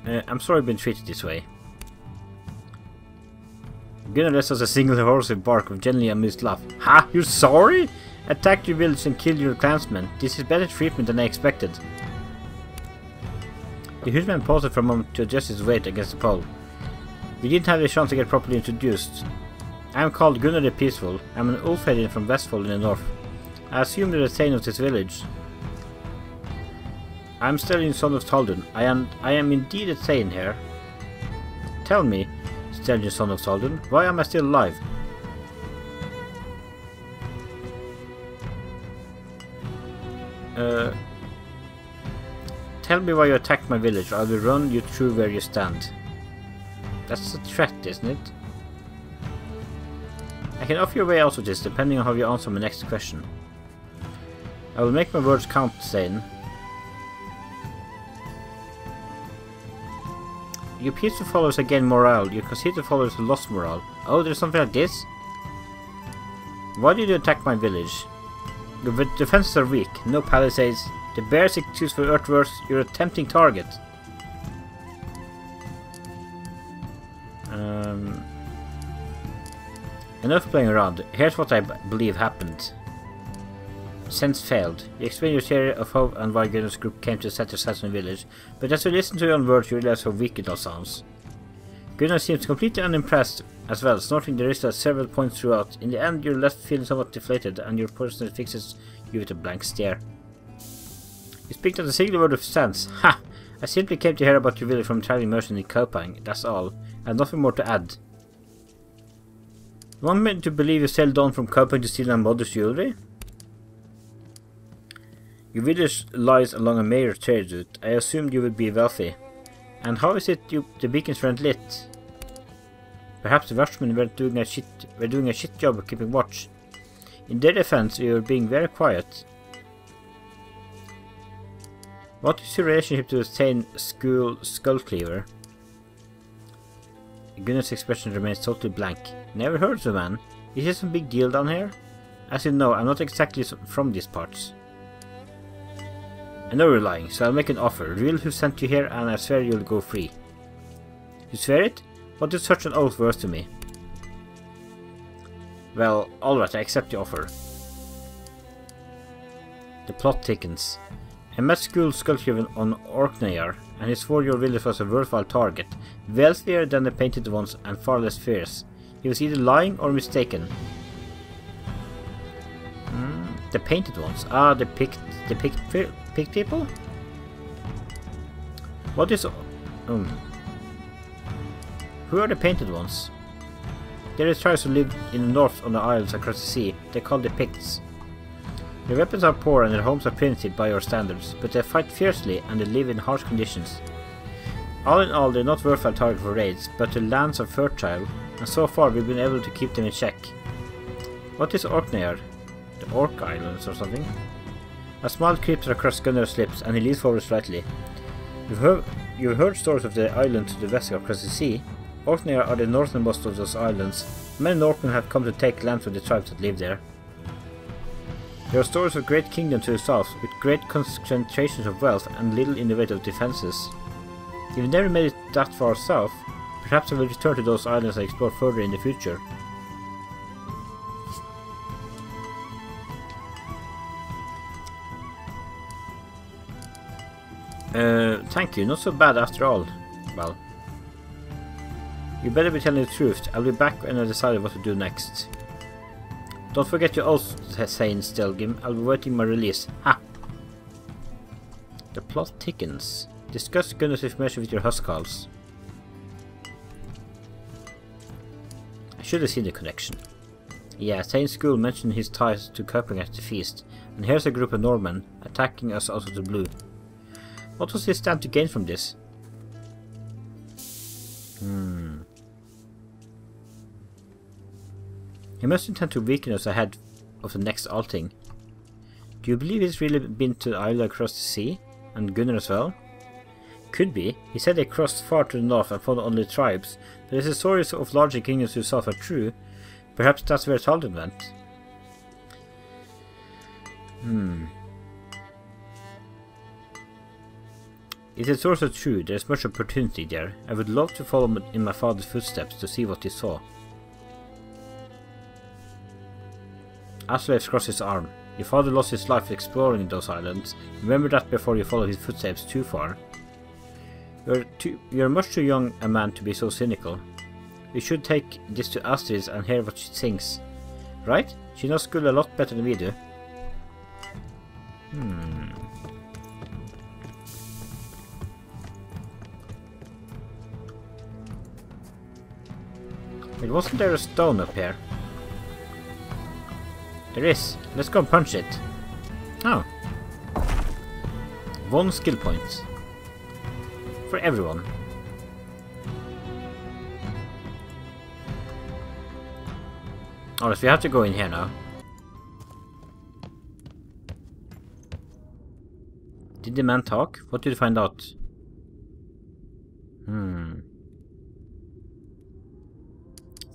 I'm sorry I've been treated this way. Gunnar lets us a single horse with bark with generally amused laugh. Ha! You're sorry? Attacked your village and killed your clansmen. This is better treatment than I expected. The huge man paused for a moment to adjust his weight against the pole. We didn't have a chance to get properly introduced. I am called Gunnar the Peaceful. I am an Ulfhedin from Vestfold in the north. I assume you're the Thane of this village. I am Stelgim, son of Taldun. I am indeed a Thane here. Tell me, Stelgim, son of Taldun, why am I still alive? Tell me why you attacked my village, or I will run you through where you stand. That's a threat, isn't it? I can offer you a way out of this, depending on how you answer my next question. I will make my words count, Thane. Your peaceful followers gain morale, your conceited followers lost morale. Oh, there's something like this? Why did you attack my village? Your defenses are weak, no palisades, the bears excuse for earthworks, you're a tempting target. Enough playing around, here's what I believe happened. Sense failed. You explained your theory of how and why Gunnar's group came to set aside in the village, but as you listen to your own words you realize how weak it all sounds. Gunnar seems completely unimpressed as well, snorting the wrist at several points throughout. In the end you're left feeling somewhat deflated, and your person fixes you with a blank stare. You speak not a single word of sense. Ha! I simply came to hear about your village from a traveling merchant in Kopang, that's all. I have nothing more to add. You want me to believe you sailed down from Kopang to steal my mother's jewelry? Your village lies along a major trade route. I assumed you would be wealthy. And how is it the beacons weren't lit? Perhaps the watchmen were doing a shit job of keeping watch. In their defense, you were being very quiet. What is your relationship to the Thane Skullcleaver? Gunnar's expression remains totally blank. Never heard of the man. Is this some big deal down here? As you know, I'm not exactly from these parts. I know you're lying, so I'll make an offer. Reveal who sent you here and I swear you'll go free. You swear it? What is such an oath worth to me? Well, alright, I accept the offer. The plot thickens. I met Stelgim on Orkneyjar, and he swore your village was a worthwhile target, wealthier than the painted ones and far less fierce. He was either lying or mistaken. The painted ones? Ah, the picked people? What is... Who are the painted ones? There are tribes who live in the north on the isles across the sea. They're called the Picts. Their weapons are poor and their homes are primitive by your standards, but they fight fiercely and they live in harsh conditions. All in all, they're not worthwhile target for raids, but the lands are fertile, and so far we've been able to keep them in check. What is Orkneyjar? The Orc Islands or something? A smile creeps across Gunnar's lips and he leans forward slightly. You've heard stories of the island to the west across the sea. Orkneyjar are the northernmost of those islands. Many Northmen have come to take land from the tribes that live there. There are stories of great kingdom to the south, with great concentrations of wealth and little innovative defences. If you've never made it that far south, perhaps I will return to those islands and explore further in the future. Thank you, not so bad after all. Well, you better be telling the truth. I'll be back when I decide what to do next. Don't forget your oath, saying Stelgim. I'll be waiting my release. Ha! The plot thickens. Discuss Gunnar's information with your huskarls. I should have seen the connection. Yeah, Thane School mentioned his ties to Copenhagen at the feast, and here's a group of Normen attacking us out of the blue. What does he stand to gain from this? He must intend to weaken us ahead of the next Althing. Do you believe he's really been to the island across the sea? And Gunnar as well? Could be. He said they crossed far to the north and found only tribes, but if the stories of larger kingdoms to the south are true, perhaps that's where Talden went. If the stories are true, there is much opportunity there. I would love to follow in my father's footsteps to see what he saw. Asleif crossed his arm. Your father lost his life exploring those islands. Remember that before you follow his footsteps too far. You're much too young a man to be so cynical. We should take this to Astrid and hear what she thinks. Right? She knows school a lot better than we do. Wait, wasn't there a stone up here? There is. Let's go and punch it. Oh. 1 skill point. For everyone. Alright, so we have to go in here now. Did the man talk? What did you find out?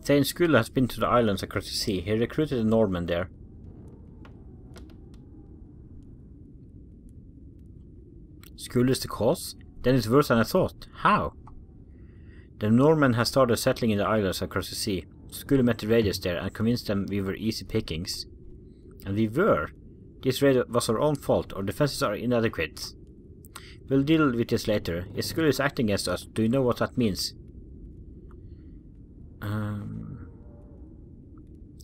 Thane School has been to the islands across the sea. He recruited a Norman there. School is the cause? Then it's worse than I thought. How? The Norman has started settling in the islands across the sea. School met the raiders there and convinced them we were easy pickings. And we were. This raid was our own fault. Our defenses are inadequate. We'll deal with this later. If School is acting against us, do you know what that means?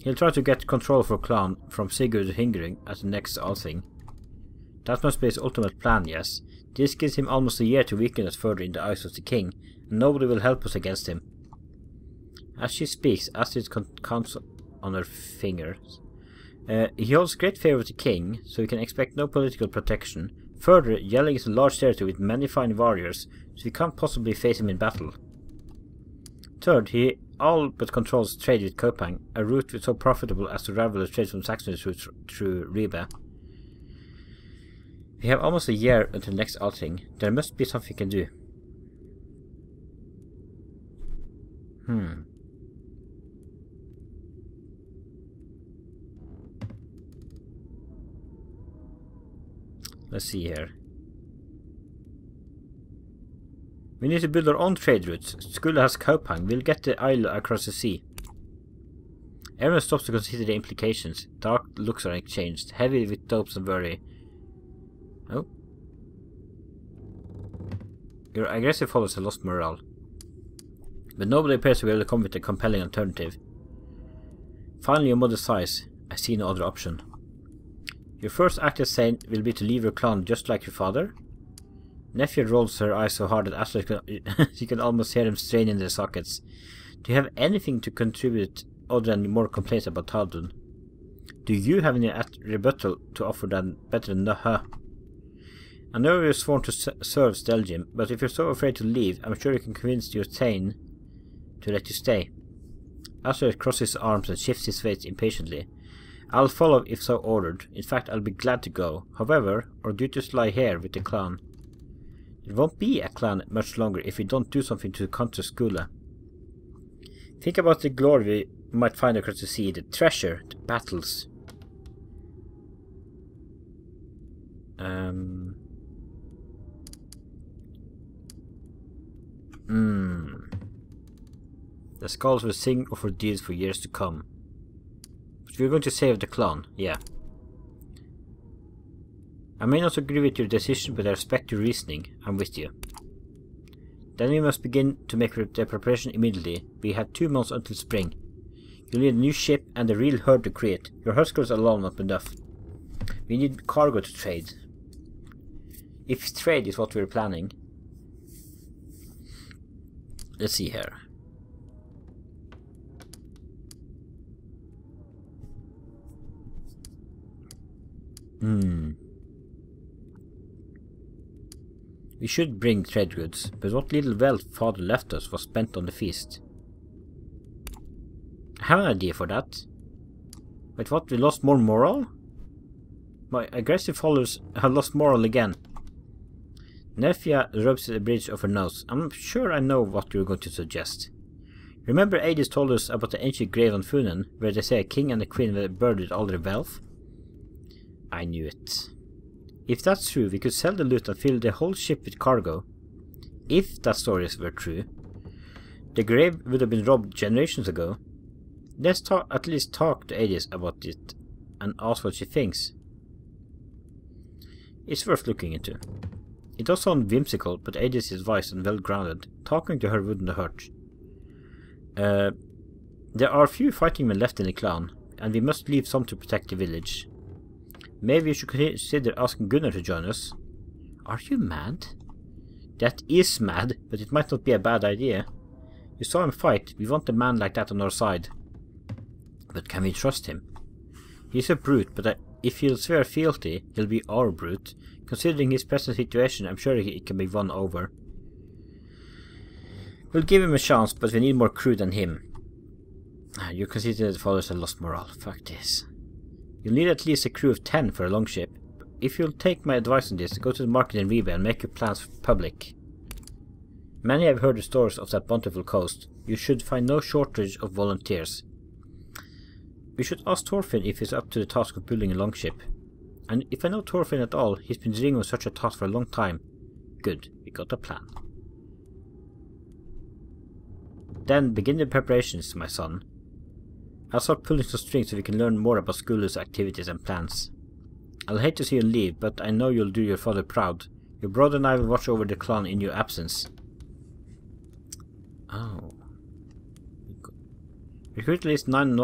He'll try to get control for Clan from Sigurd Hingering at the next Althing. That must be his ultimate plan, yes. This gives him almost a year to weaken us further in the eyes of the king, and nobody will help us against him. As she speaks, Astrid counts on her fingers. He holds great favour with the king, so he can expect no political protection. Further, Yelling is a large territory with many fine warriors, so we can't possibly face him in battle. Third, he all but controls trade with Copenhagen, a route so profitable as to rival the trade from Saxony through Ribe. We have almost a year until next Althing. There must be something we can do. Let's see here. We need to build our own trade routes. Skule has Copenhagen. We'll get the isle across the sea. Everyone stops to consider the implications. Dark looks are exchanged, heavy with dopes and worry. Oh. Your aggressive followers have lost morale. But nobody appears to be able to come with a compelling alternative. Finally, your mother sighs. I see no other option. Your first act as saint will be to leave your clan just like your father? Nephew rolls her eyes so hard that Ashley you can almost hear them strain in their sockets. Do you have anything to contribute other than more complaints about Taldun? Do you have any rebuttal to offer than better than Naha? I know you're sworn to serve Stelgim, but if you're so afraid to leave, I'm sure you can convince your Thane to let you stay. Asher crosses his arms and shifts his weight impatiently. I'll follow if so ordered. In fact, I'll be glad to go. However, our duties lie here with the clan. There won't be a clan much longer if we don't do something to counter Skule. Think about the glory we might find across the sea, the treasure, the battles. The skulls will sing of our deeds for years to come. But we're going to save the clan, yeah. I may not agree with your decision, but I respect your reasoning. I'm with you. Then we must begin to make the preparation immediately. We have 2 months until spring. You'll need a new ship and a real herd to create. Your huskers alone won't be enough. We need cargo to trade. If trade is what we're planning. Let's see here. We should bring trade goods, but what little wealth father left us was spent on the feast. I have an idea for that. Wait, what? We lost more morale? My aggressive followers have lost morale again. Nefia rubs the bridge of her nose. I'm sure I know what you're going to suggest. Remember Adis told us about the ancient grave on Funen, where they say a king and a queen were buried with all their wealth? I knew it. If that's true, we could sell the loot and fill the whole ship with cargo. If that story were true, the grave would have been robbed generations ago. Let's at least talk to Adis about it and ask what she thinks. It's worth looking into. It does sound whimsical, but Adis is wise and well grounded. Talking to her wouldn't hurt. There are few fighting men left in the clan, and we must leave some to protect the village. Maybe you should consider asking Gunnar to join us. Are you mad? That is mad, but it might not be a bad idea. You saw him fight. We want a man like that on our side. But can we trust him? He's a brute, but if he'll swear fealty, he'll be our brute. Considering his present situation, I'm sure he can be won over. We'll give him a chance, but we need more crew than him. You consider the followers have lost morale. Fuck this. You'll need at least a crew of 10 for a longship. If you'll take my advice on this, go to the market in Ribe and make your plans public. Many have heard the stories of that bountiful coast. You should find no shortage of volunteers. We should ask Thorfinn if he's up to the task of building a longship. And if I know Thorfinn at all, he's been dreaming of such a task for a long time. Good, we got a plan. Then begin the preparations, my son. I'll start pulling some strings so we can learn more about Skule's activities and plans. I'll hate to see you leave, but I know you'll do your father proud. Your brother and I will watch over the clan in your absence. Oh. Recruit list 9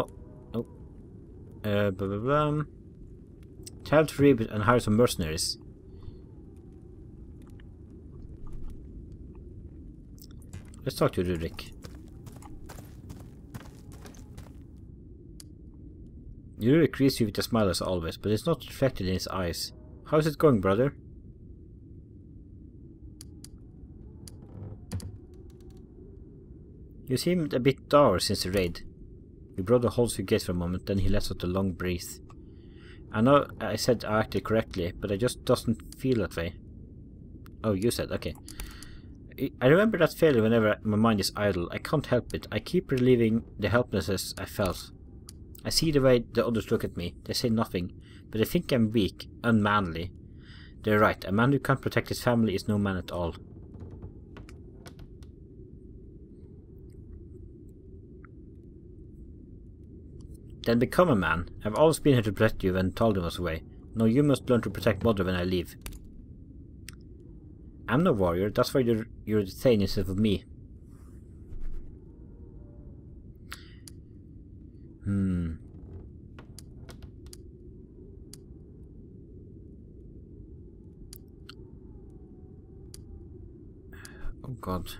Tell to Reboot and hire some mercenaries. Let's talk to Rurik. Rurik greets you with a smile as always, but it's not reflected in his eyes. How's it going, brother? You seemed a bit dour since the raid. Your brother holds your gaze for a moment, then he lets out a long breath. I know I said I acted correctly, but I just doesn't feel that way. Oh, you said, okay. I remember that failure whenever my mind is idle. I can't help it. I keep reliving the helplessness I felt. I see the way the others look at me. They say nothing, but they think I'm weak, unmanly. They're right. A man who can't protect his family is no man at all. Then become a man. I've always been here to protect you when Taldun was away. Now you must learn to protect Mother when I leave. I'm no warrior, that's why you're the Thane instead of me. Oh god.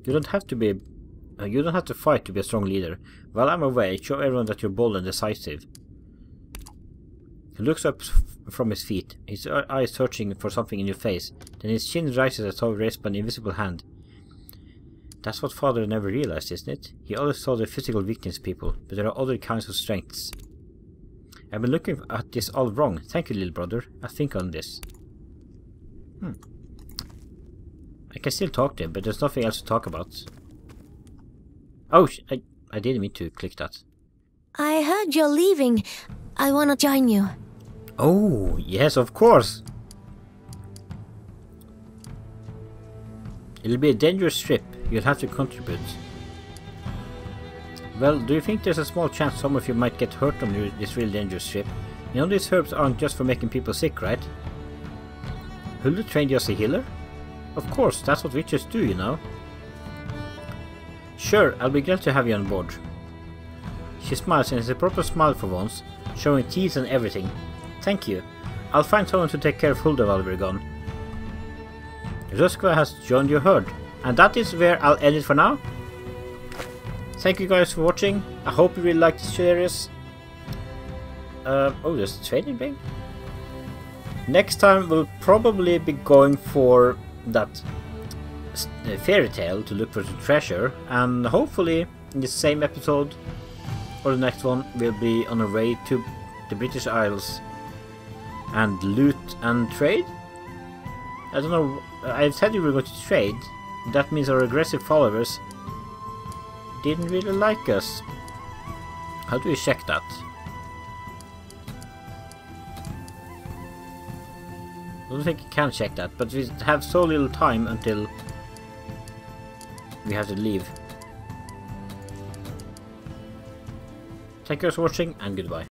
You don't have to be you don't have to fight to be a strong leader. While I'm away, show everyone that you're bold and decisive. He looks up from his feet, his eyes searching for something in your face. Then his chin rises as though raised by an invisible hand. That's what Father never realized, isn't it? He always saw the physical weakness people, but there are other kinds of strengths. I've been looking at this all wrong. Thank you, little brother. I'll think on this. I can still talk to him, but there's nothing else to talk about. Oh, I didn't mean to click that. I heard you're leaving. I want to join you. Oh, yes, of course. It'll be a dangerous trip. You'll have to contribute. Well, do you think there's a small chance some of you might get hurt on this really dangerous trip? You know these herbs aren't just for making people sick, right? Hulda trained you as a healer? Of course, that's what witches do, you know. Sure, I'll be glad to have you on board. She smiles, and it's a proper smile for once, showing teeth and everything. Thank you. I'll find someone to take care of Hulda while we're gone. Röskva has joined your herd, and that is where I'll end it for now. Thank you guys for watching. I hope you really liked this series. Oh, there's a trading bank. Next time we'll probably be going for that fairy tale to look for the treasure, and hopefully in the same episode or the next one we'll be on our way to the British Isles and loot and trade. I don't know, I said we were going to trade. That means our aggressive followers didn't really like us. How do we check that? I don't think you can check that, but we have so little time until we have to leave. Thank you for watching, and goodbye.